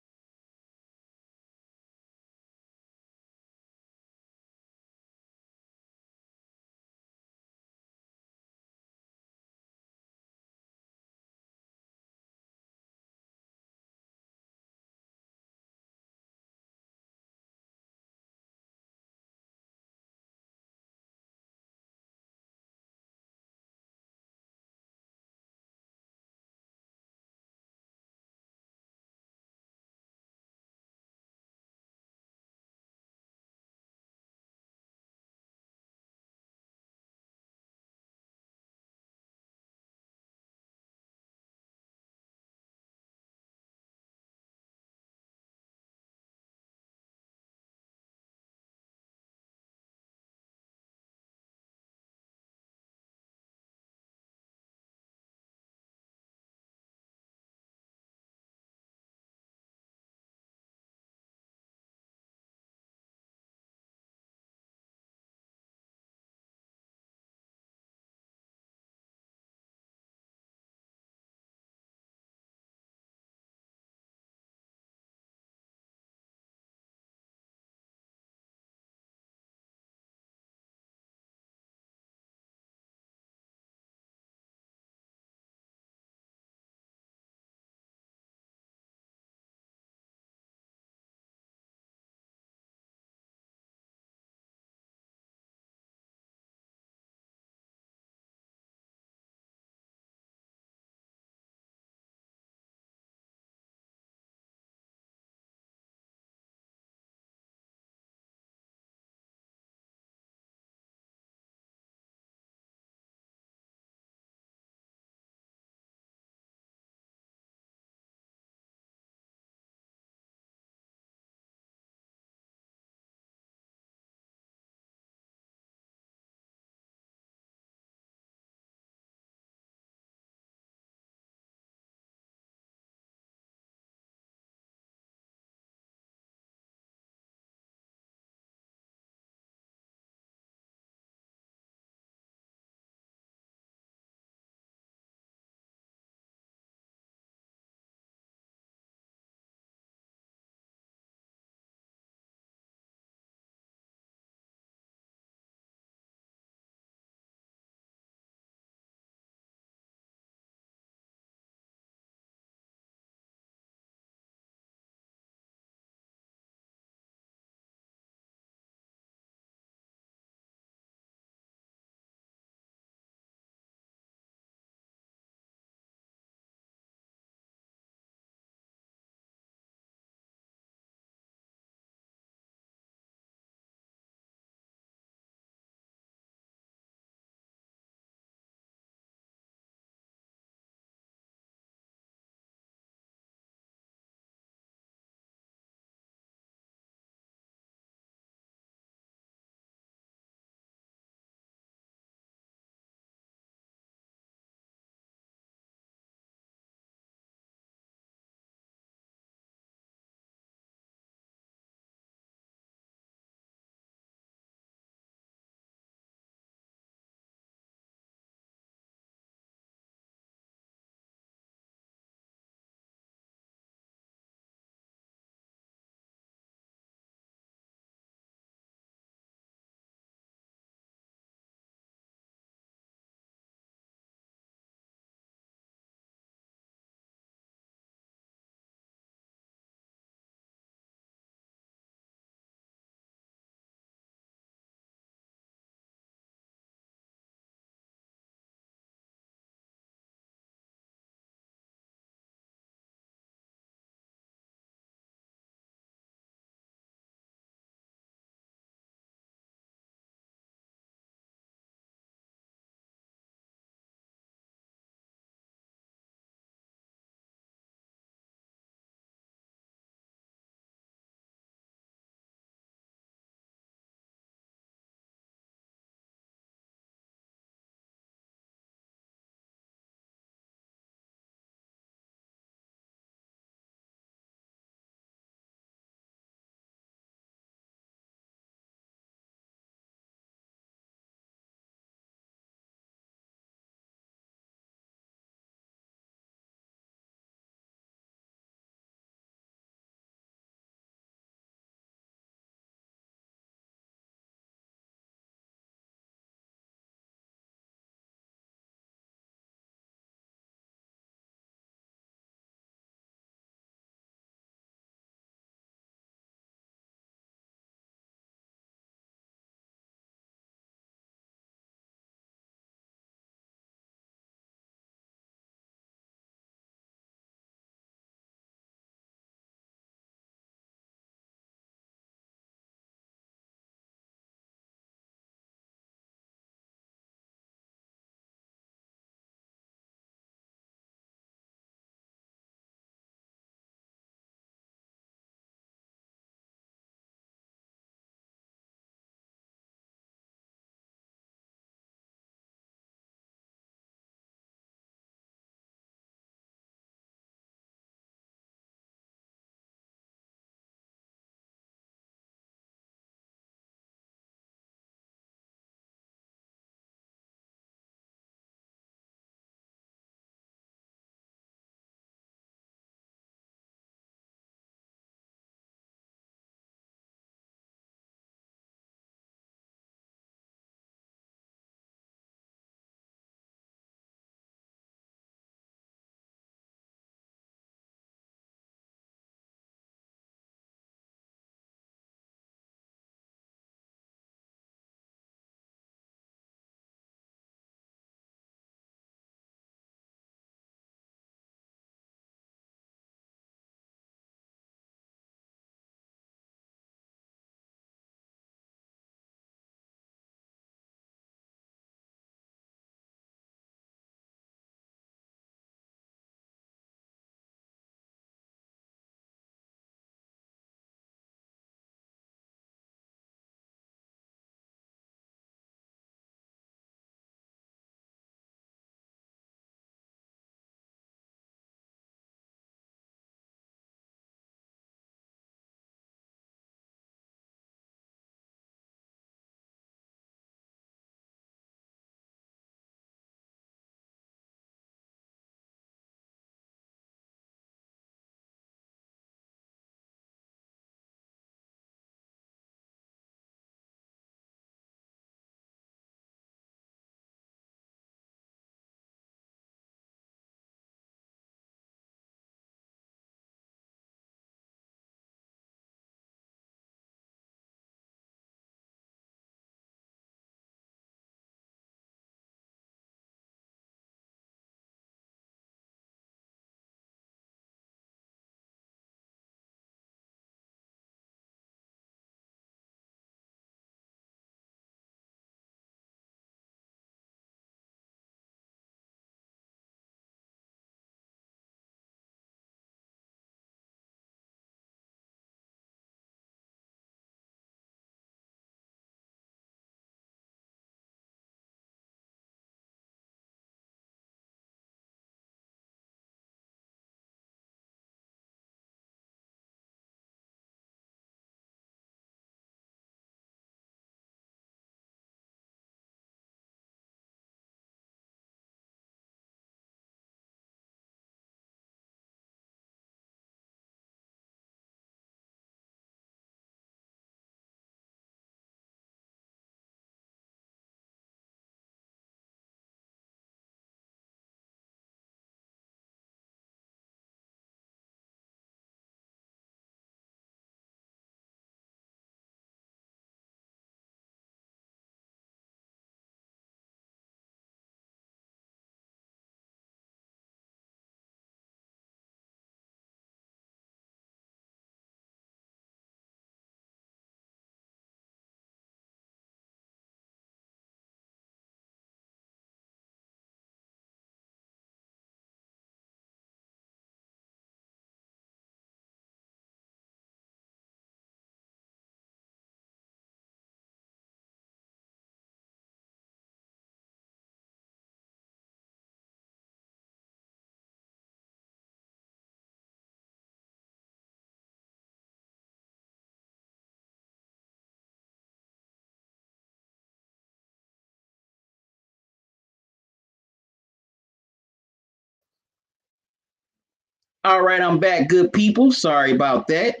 All right, I'm back, good people. Sorry about that.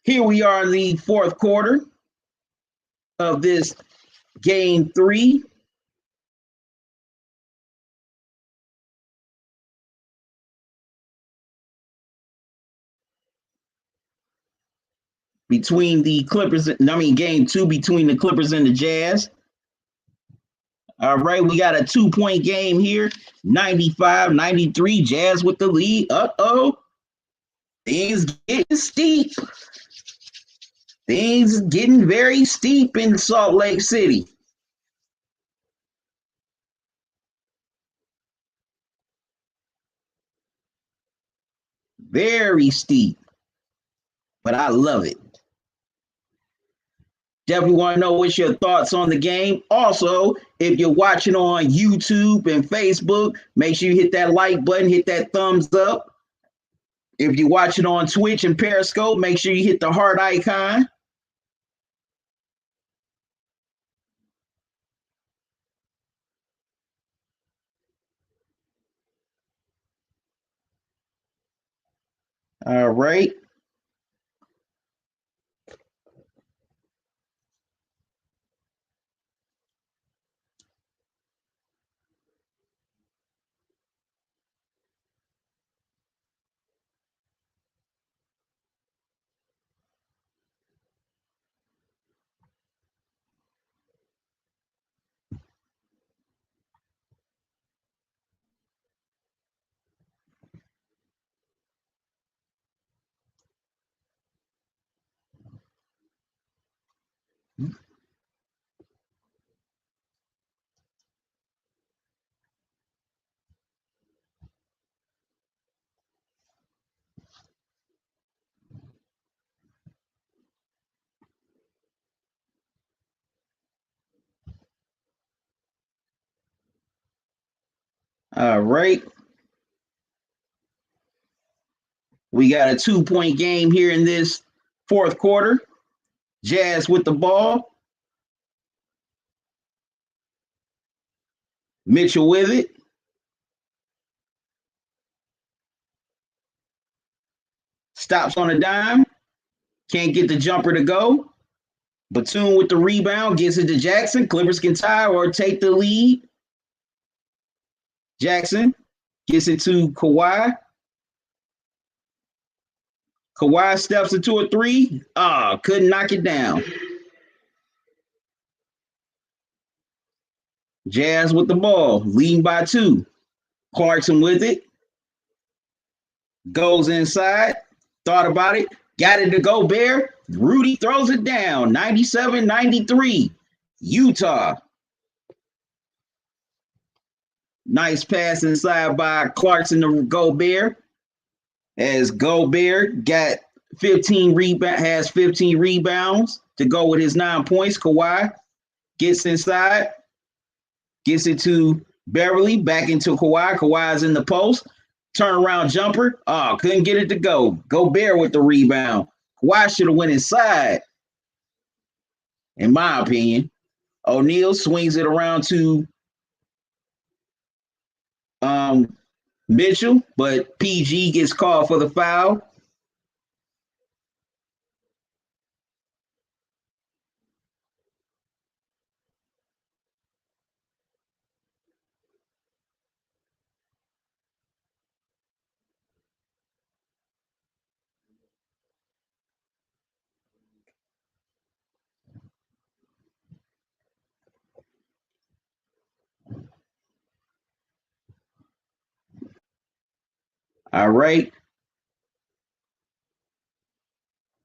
Here we are in the fourth quarter of this game 3. Between the Clippers, game 2 between the Clippers and the Jazz. All right, we got a 2-point game here. 95-93, Jazz with the lead. Uh-oh. Things getting steep. Things getting very steep in Salt Lake City. Very steep. But I love it. Definitely want to know what's your thoughts on the game. Also, if you're watching on YouTube and Facebook, make sure you hit that like button, hit that thumbs up. If you're watching on Twitch and Periscope, make sure you hit the heart icon. All right. All right. We got a 2-point game here in this fourth quarter. Jazz with the ball. Mitchell with it. Stops on a dime. Can't get the jumper to go. Batum with the rebound. Gets it to Jackson. Clippers can tie or take the lead. Jackson gets it to Kawhi. Kawhi steps into a 3. Couldn't knock it down. Jazz with the ball, leading by 2. Clarkson with it. Goes inside. Thought about it. Got it to Gobert. Rudy throws it down. 97-93. Utah. Nice pass inside by Clarkson to Gobert. As Gobert got 15 rebounds to go with his 9 points. Kawhi gets inside. Gets it to Beverly. Back into Kawhi. Kawhi's in the post. Turnaround jumper. Couldn't get it to go. Gobert with the rebound. Kawhi should have went inside, in my opinion. O'Neal swings it around to Mitchell, but PG gets called for the foul. All right.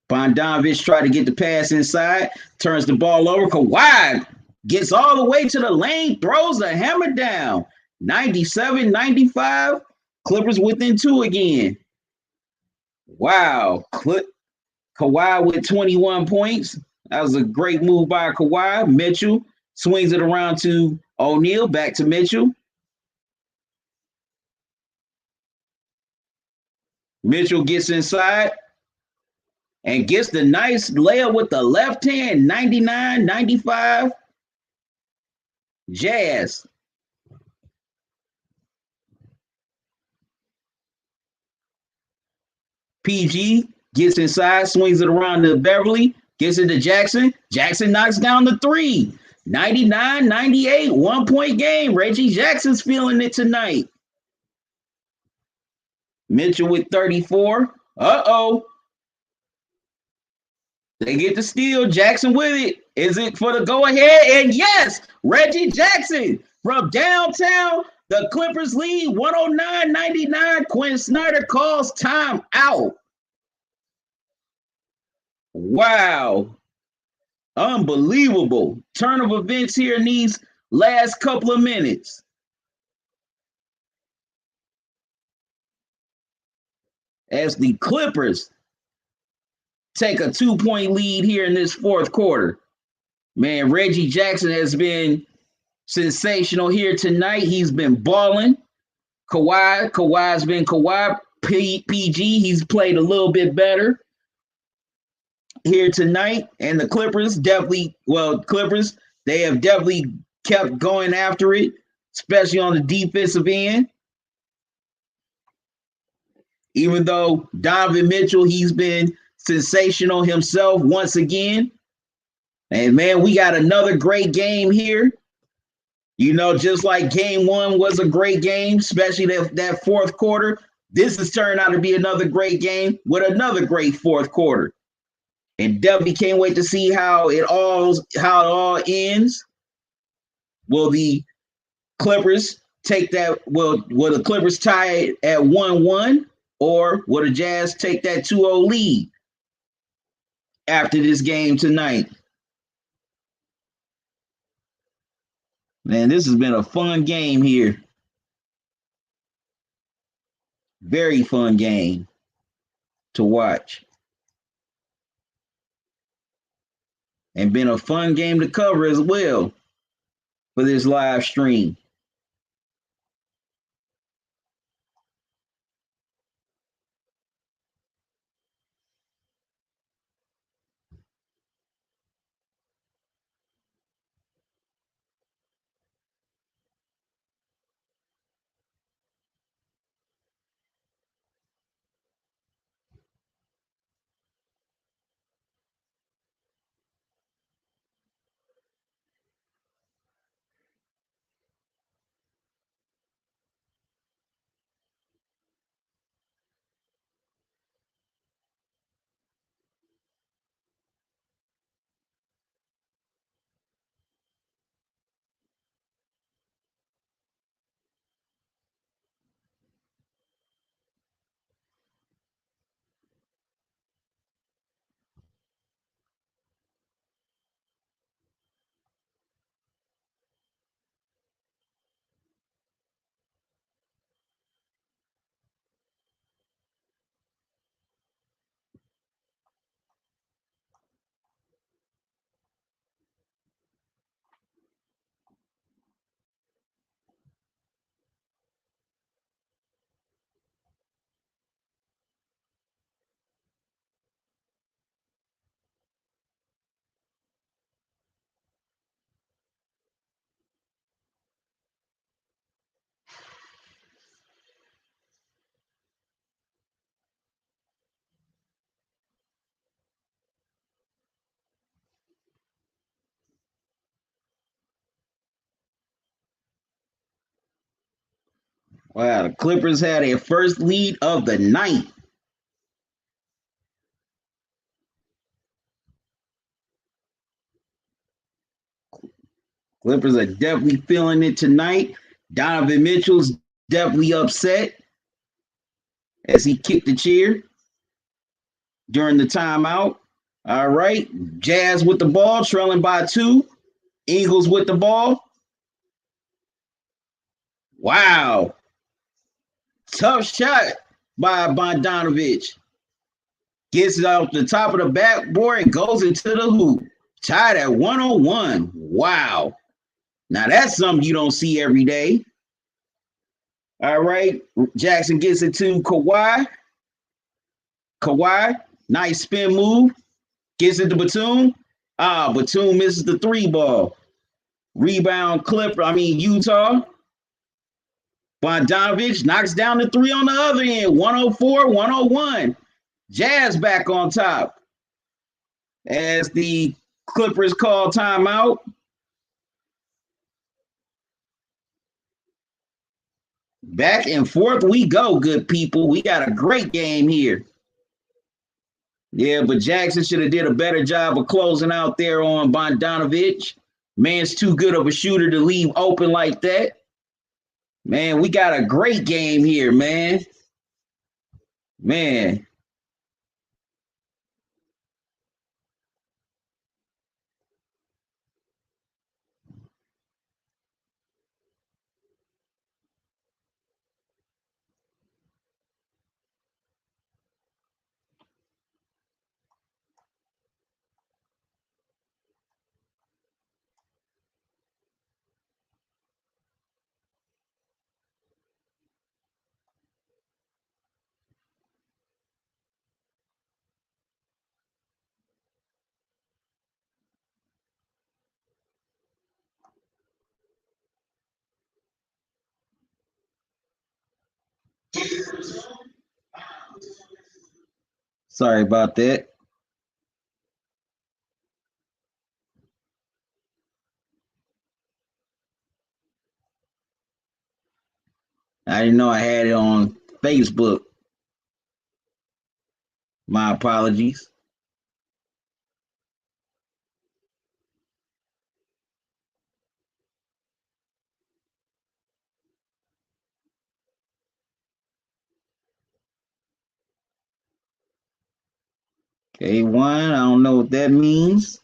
Bogdanovich tried to get the pass inside, turns the ball over. Kawhi gets all the way to the lane, throws the hammer down. 97-95. Clippers within 2 again. Wow. Kawhi with 21 points. That was a great move by Kawhi. Mitchell swings it around to O'Neal. Back to Mitchell. Mitchell gets inside and gets the nice layup with the left hand. 99-95. Jazz. PG gets inside, swings it around to Beverly, gets it to Jackson. Jackson knocks down the three. 99-98, 1-point game. Reggie Jackson's feeling it tonight. Mitchell with 34. Uh-oh. They get the steal. Jackson with it. Is it for the go-ahead? And yes, Reggie Jackson from downtown. The Clippers lead 109-99. Quinn Snyder calls time out. Wow. Unbelievable. Turn of events here in these last couple of minutes. As the Clippers take a 2-point lead here in this fourth quarter. Man, Reggie Jackson has been sensational here tonight. He's been balling. Kawhi's been Kawhi. PG, he's played a little bit better here tonight. And the Clippers they have definitely kept going after it, especially on the defensive end. Even though Donovan Mitchell, he's been sensational himself once again. And man, we got another great game here. You know, just like game one was a great game, especially that fourth quarter. This has turned out to be another great game with another great fourth quarter. And definitely can't wait to see how it all ends. Will the Clippers take that? Will the Clippers tie it at 1-1? Or will the Jazz take that 2-0 lead after this game tonight? Man, this has been a fun game here. Very fun game to watch. And been a fun game to cover as well for this live stream. Wow, the Clippers had their first lead of the night. Clippers are definitely feeling it tonight. Donovan Mitchell's definitely upset as he kicked the chair during the timeout. All right, Jazz with the ball, trailing by 2. Eagles with the ball. Wow. Tough shot by Bogdanovich. Gets it off the top of the backboard and goes into the hoop. Tied at 101. Wow. Now that's something you don't see every day. All right. Jackson gets it to Kawhi. Kawhi, nice spin move. Gets it to Batum. Batum misses the 3 ball. Rebound Utah. Bogdanovich knocks down the 3 on the other end. 104, 101. Jazz back on top as the Clippers call timeout. Back and forth we go, good people. We got a great game here. Yeah, but Jackson should have did a better job of closing out there on Bogdanovich. Man's too good of a shooter to leave open like that. Man, we got a great game here, man. Man. Sorry about that. I didn't know I had it on Facebook. My apologies. K1, I don't know what that means.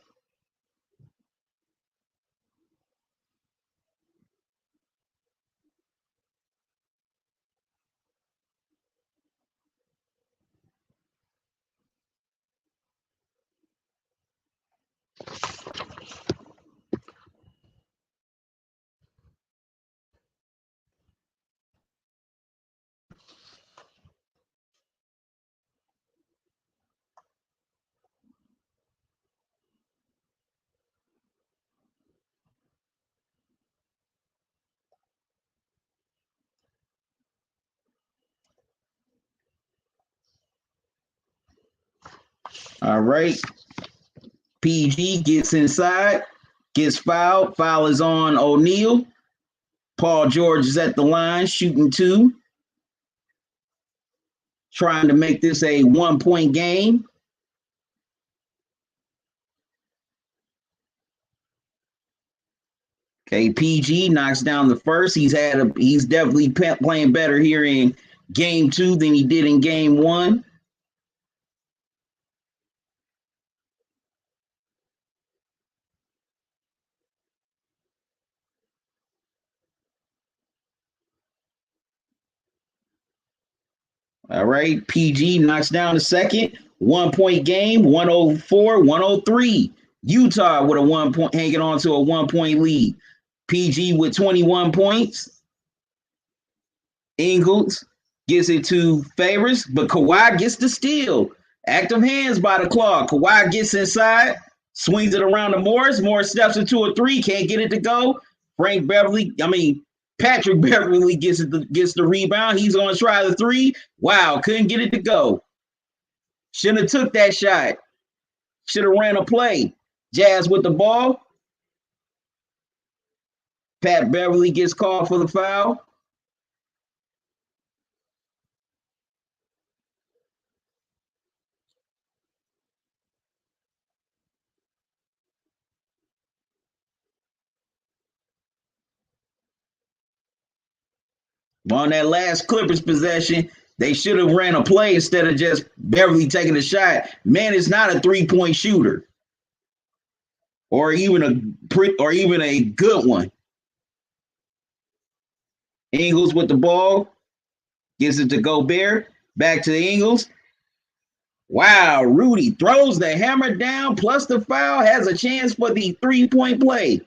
All right. PG gets inside, gets fouled. Foul is on O'Neal. Paul George is at the line, shooting two, trying to make this a 1 point game. Okay, PG knocks down the first. He's definitely playing better here in game two than he did in game one. All right, PG knocks down the second. 1 point game, 104, 103. Utah with a 1 point, hanging on to a 1 point lead. PG with 21 points. Ingles gets it to Favors, but Kawhi gets the steal. Active hands by the claw. Kawhi gets inside, swings it around to Morris. Morris steps into a three, can't get it to go. Patrick Beverly gets the rebound. He's going to try the three. Wow, couldn't get it to go. Shouldn't have took that shot. Should have ran a play. Jazz with the ball. Pat Beverly gets called for the foul. On that last Clippers possession, they should have ran a play instead of just Beverly taking a shot. Man is not a 3 point shooter, or even a good one. Ingles with the ball, gives it to Gobert, back to the Ingles. Wow, Rudy throws the hammer down plus the foul, has a chance for the 3 point play.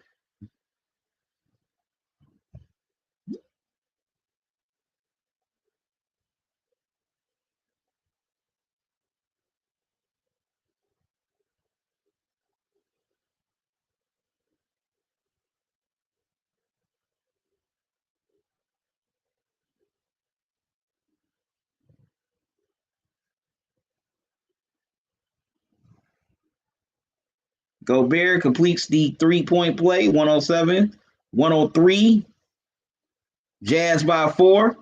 Gobert completes the 3-point play, 107, 103. Jazz by 4.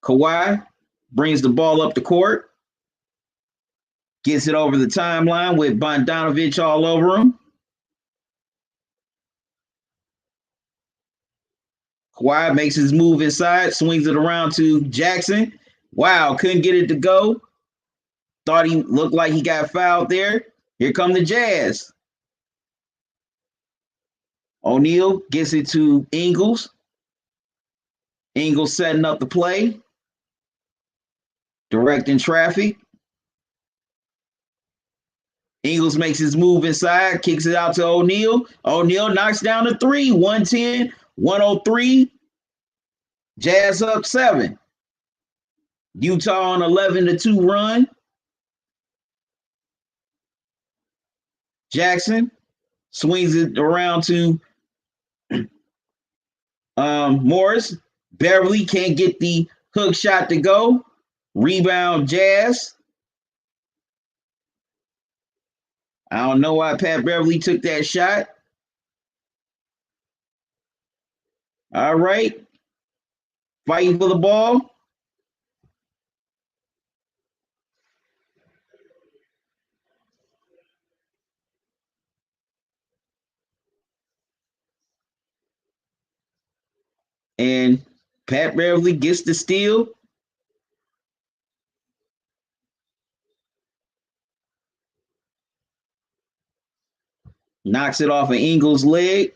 Kawhi brings the ball up the court, gets it over the timeline with Bogdanovich all over him. Kawhi makes his move inside, swings it around to Jackson. Wow, couldn't get it to go. Thought he looked like he got fouled there. Here come the Jazz. O'Neal gets it to Ingles. Ingles setting up the play, directing traffic. Ingles makes his move inside, kicks it out to O'Neal. O'Neal knocks down the 3, 110, 103. Jazz up 7. Utah on 11-2 run. Jackson swings it around to Morris. Beverly can't get the hook shot to go. Rebound Jazz. I don't know why Pat Beverly took that shot. All right. Fighting for the ball. And Pat Beverly gets the steal. Knocks it off of Ingles' leg.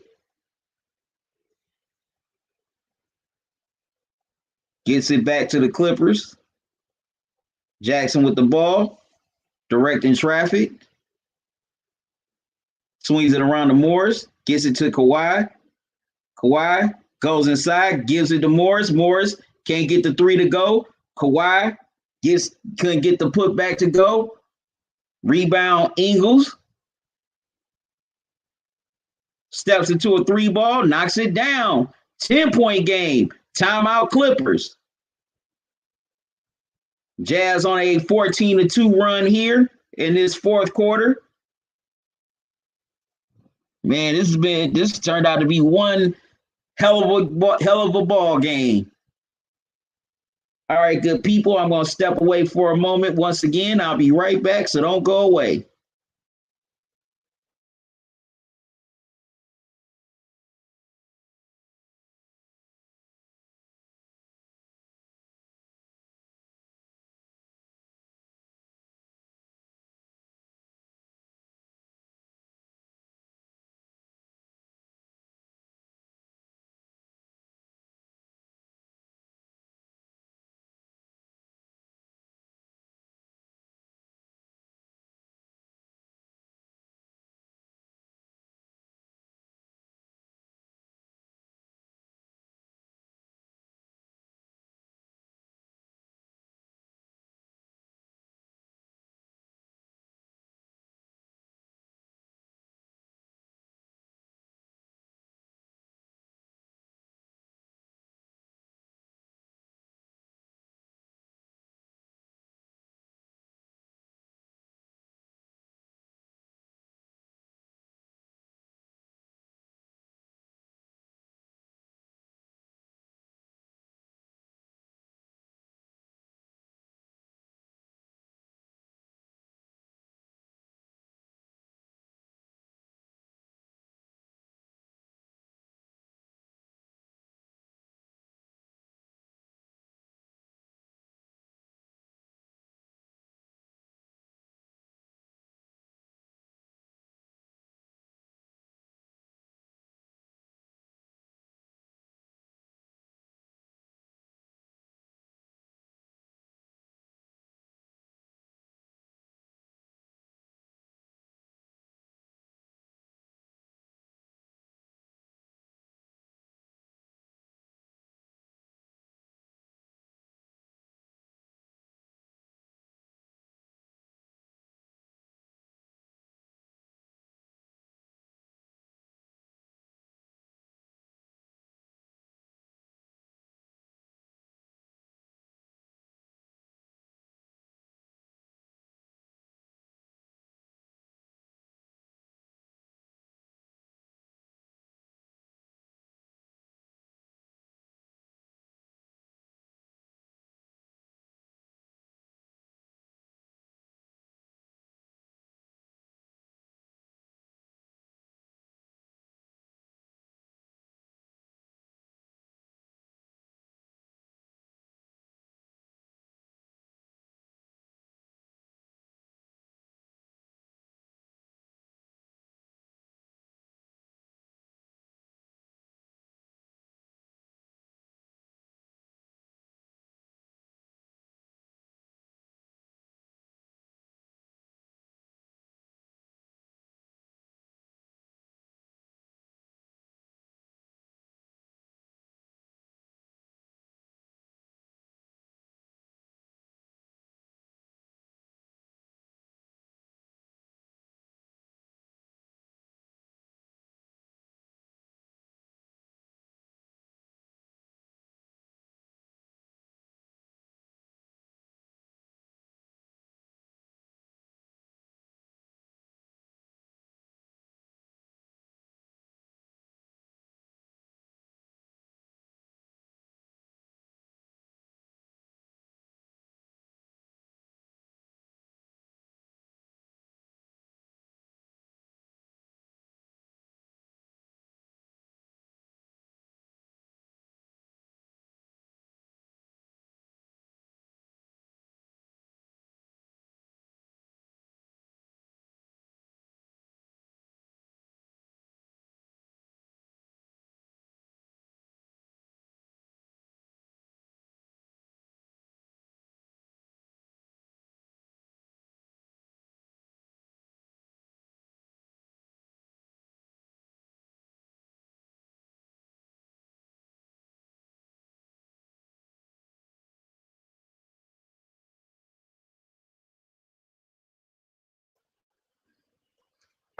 Gets it back to the Clippers. Jackson with the ball, directing traffic. Swings it around to Morris. Gets it to Kawhi. Kawhi goes inside, gives it to Morris. Morris can't get the 3 to go. Kawhi couldn't get the putback to go. Rebound Ingles. Steps into a 3 ball, knocks it down. 10-point game. Timeout Clippers. Jazz on a 14-2 run here in this fourth quarter. Man, this turned out to be one hell of a ball game. All right, good people. I'm going to step away for a moment. Once again, I'll be right back, so don't go away.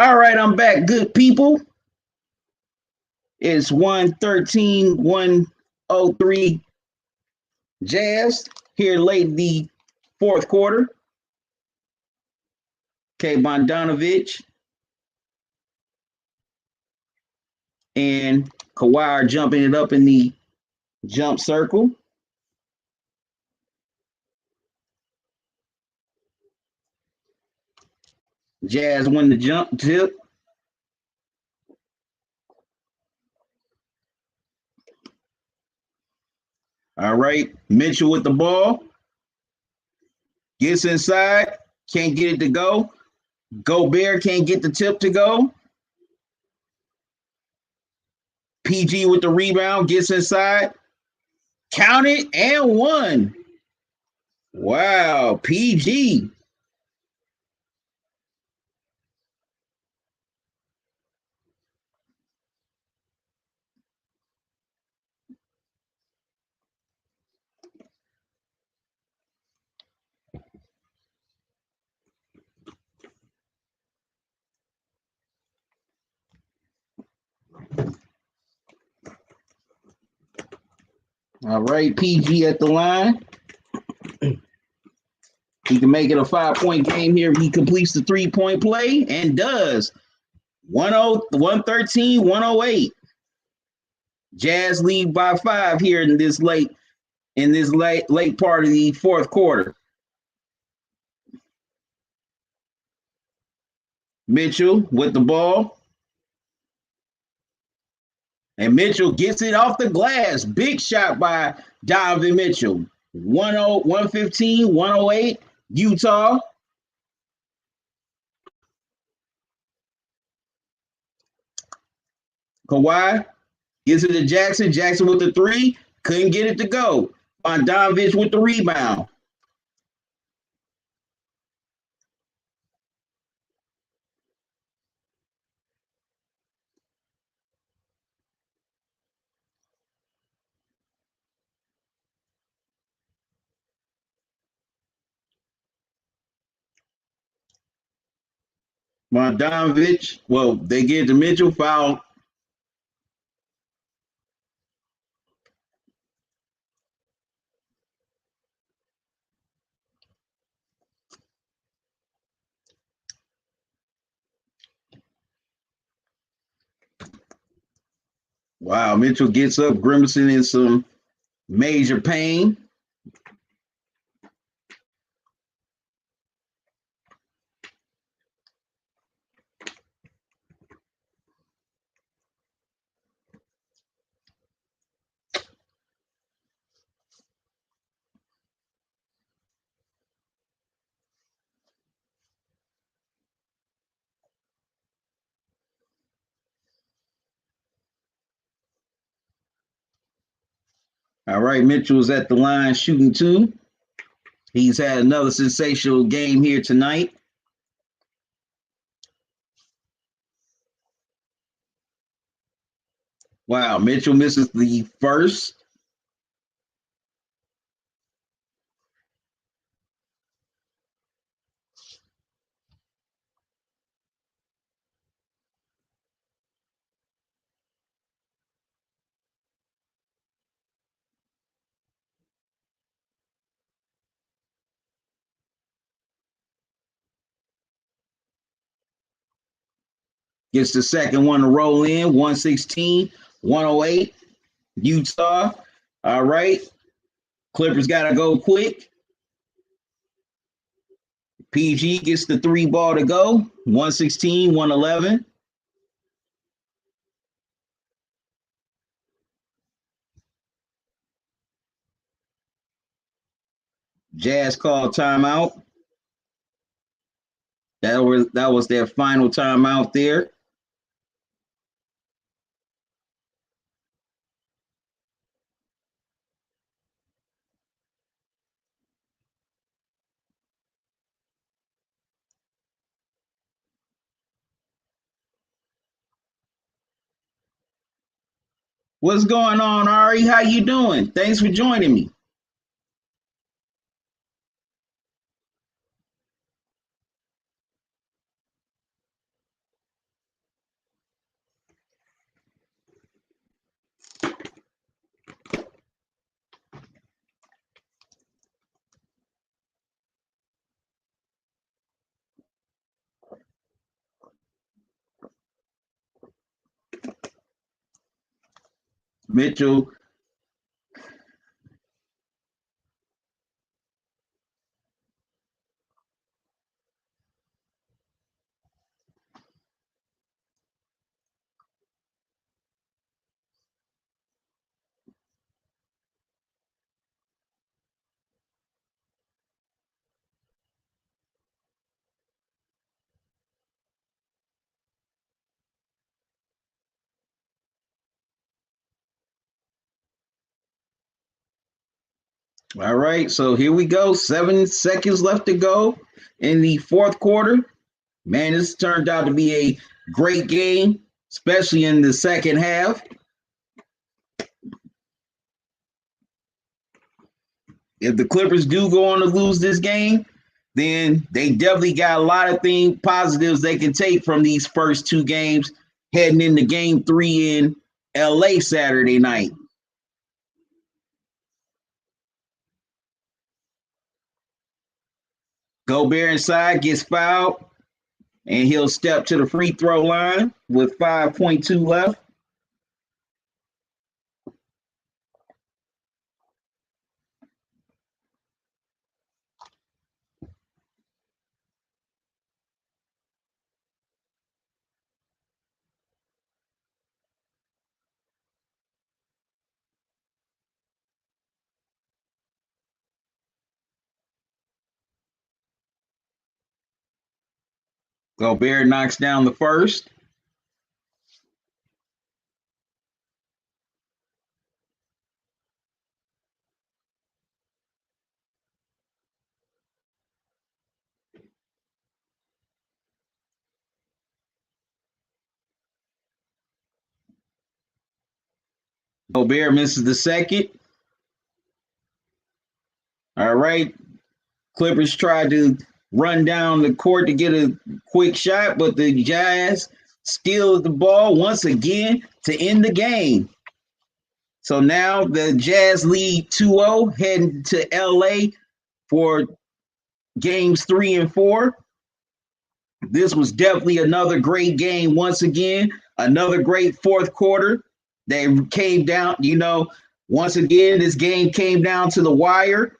All right, I'm back, good people. It's 113, 103 Jazz here late in the fourth quarter. Okay, Bogdanovich and Kawhi are jumping it up in the jump circle. Jazz win the jump tip. All right, Mitchell with the ball. Gets inside, can't get it to go. Gobert can't get the tip to go. PG with the rebound, gets inside, count it, and one. Wow, PG. All right, PG at the line. He can make it a 5-point game here if he completes the 3-point play and does. 113, 108. Jazz lead by 5 here in this late part of the fourth quarter. Mitchell with the ball. And Mitchell gets it off the glass. Big shot by Donovan Mitchell. 115, 108, Utah. Kawhi gives it to Jackson. Jackson with the 3. Couldn't get it to go. Bogdanovich with the rebound. Bogdanovich, well, they get to Mitchell, foul. Wow, Mitchell gets up, grimacing in some major pain. All right, Mitchell's at the line shooting 2. He's had another sensational game here tonight. Wow, Mitchell misses the first. Gets the second one to roll in. 116, 108, Utah. All right. Clippers got to go quick. PG gets the 3 ball to go. 116, 111. Jazz called timeout. That was their final timeout there. What's going on, Ari? How you doing? Thanks for joining me. Mitchell. All right, so here we go. 7 seconds left to go in the fourth quarter. Man, this turned out to be a great game, especially in the second half. If the Clippers do go on to lose this game, then they definitely got a lot of positives they can take from these first two games heading into game 3 in LA Saturday night. Gobert inside gets fouled, and he'll step to the free throw line with 5.2 left. Gobert knocks down the first. Gobert misses the second. All right. Clippers tried to run down the court to get a quick shot, but the Jazz steal the ball once again to end the game. So now the Jazz lead 2-0, heading to LA for games 3 and 4. This was definitely another great game once again, another great fourth quarter. They came down, once again, this game came down to the wire.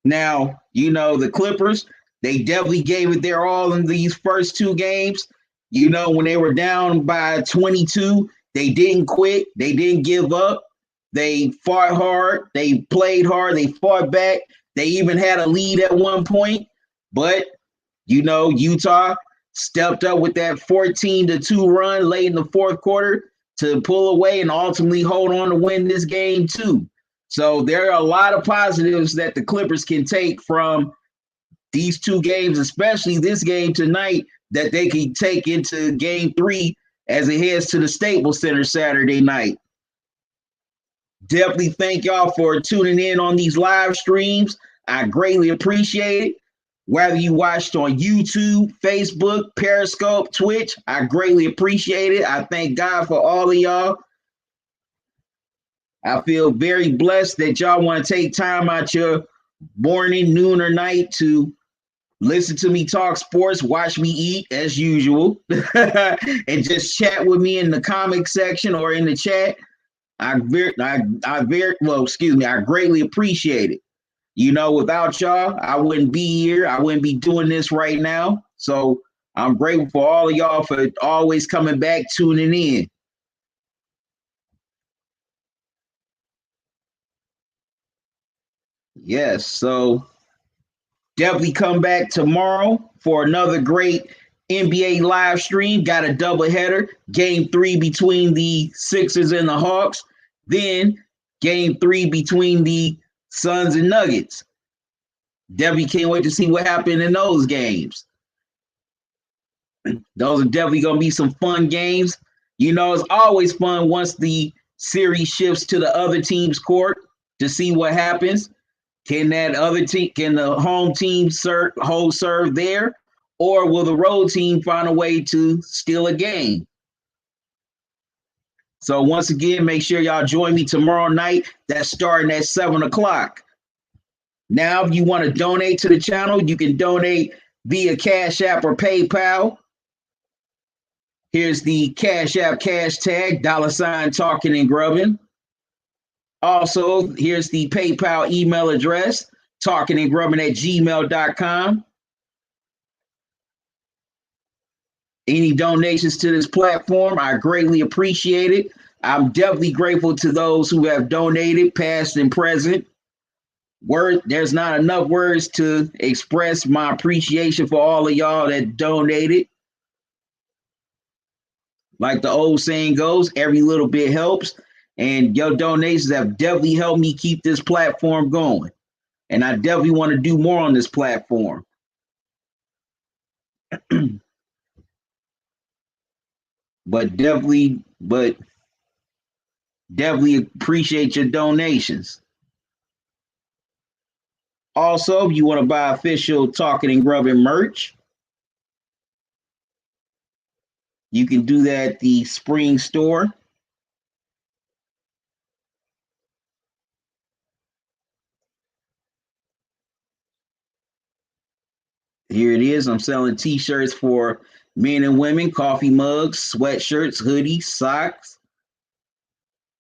Now, the Clippers, they definitely gave it their all in these first two games. When they were down by 22, they didn't quit. They didn't give up. They fought hard. They played hard. They fought back. They even had a lead at one point. But, Utah stepped up with that 14-2 run late in the fourth quarter to pull away and ultimately hold on to win this game too. So there are a lot of positives that the Clippers can take from these two games, especially this game tonight, that they can take into game 3 as it heads to the Staples Center Saturday night. Definitely thank y'all for tuning in on these live streams. I greatly appreciate it. Whether you watched on YouTube, Facebook, Periscope, Twitch, I greatly appreciate it. I thank God for all of y'all. I feel very blessed that y'all want to take time out your morning, noon, or night to listen to me talk sports, watch me eat as usual, and just chat with me in the comment section or in the chat. I greatly appreciate it. Without y'all, I wouldn't be here. I wouldn't be doing this right now. So I'm grateful for all of y'all for always coming back, tuning in. Yes, so definitely come back tomorrow for another great NBA live stream. Got a doubleheader. Game 3 between the Sixers and the Hawks. Then game 3 between the Suns and Nuggets. Definitely can't wait to see what happened in those games. Those are definitely going to be some fun games. It's always fun once the series shifts to the other team's court to see what happens. Can the home team hold serve there, or will the road team find a way to steal a game? So once again, make sure y'all join me tomorrow night. That's starting at 7:00. Now, if you want to donate to the channel, you can donate via Cash App or PayPal. Here's the Cash App cash tag, $ talking and grubbing. Also, here's the PayPal email address, talkingandgrubbing@gmail.com. Any donations to this platform, I greatly appreciate it. I'm definitely grateful to those who have donated, past and present. There's not enough words to express my appreciation for all of y'all that donated. Like the old saying goes, every little bit helps. And your donations have definitely helped me keep this platform going. And I definitely want to do more on this platform. but definitely appreciate your donations. Also, if you want to buy official Talking and Grubbing merch, you can do that at the Spring store. Here it is. I'm selling t-shirts for men and women, coffee mugs, sweatshirts, hoodies, socks,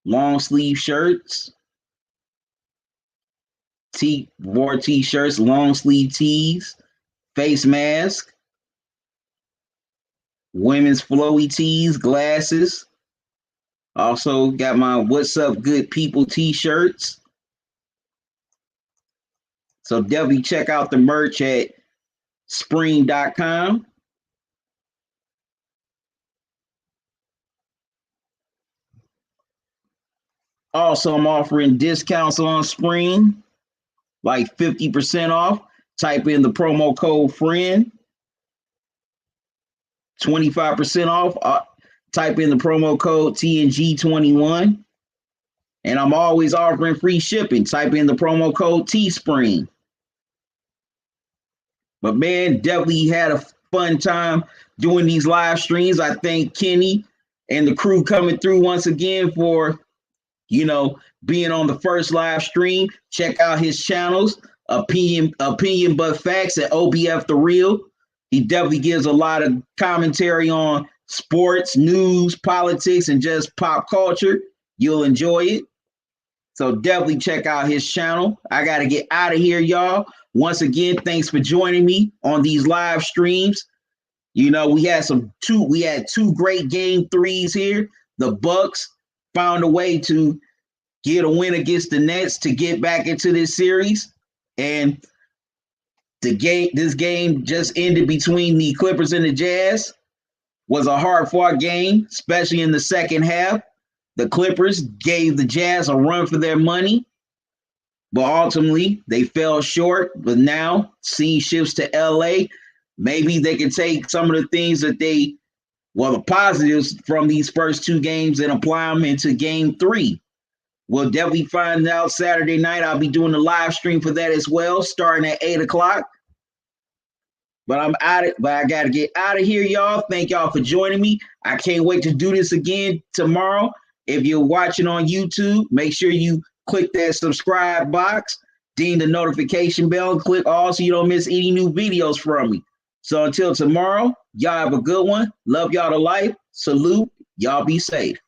long sleeve shirts, more t-shirts, long sleeve tees, face mask, women's flowy tees, glasses. Also got my What's Up Good People t-shirts. So definitely check out the merch at spring.com. Also, I'm offering discounts on Spring, like 50% off. Type in the promo code FRIEND. 25% off. Type in the promo code TNG21. And I'm always offering free shipping. Type in the promo code Teespring. But man, definitely had a fun time doing these live streams. I thank Kenny and the crew coming through once again for, being on the first live stream. Check out his channels, Opinion But Facts at OBF The Real. He definitely gives a lot of commentary on sports, news, politics, and just pop culture. You'll enjoy it. So definitely check out his channel. I got to get out of here, y'all. Once again, thanks for joining me on these live streams. We had two great game threes here. The Bucks found a way to get a win against the Nets to get back into this series. And this game just ended between the Clippers and the Jazz. Was a hard-fought game, especially in the second half. The Clippers gave the Jazz a run for their money, but ultimately they fell short. But now, scene shifts to LA. Maybe they can take some of the things that the positives from these first two games and apply them into game three. We'll definitely find out Saturday night. I'll be doing the live stream for that as well, starting at 8 o'clock. But I got to get out of here, y'all. Thank y'all for joining me. I can't wait to do this again tomorrow. If you're watching on YouTube, make sure you click that subscribe box, ding the notification bell, and click all so you don't miss any new videos from me. So until tomorrow, y'all have a good one. Love y'all to life. Salute. Y'all be safe.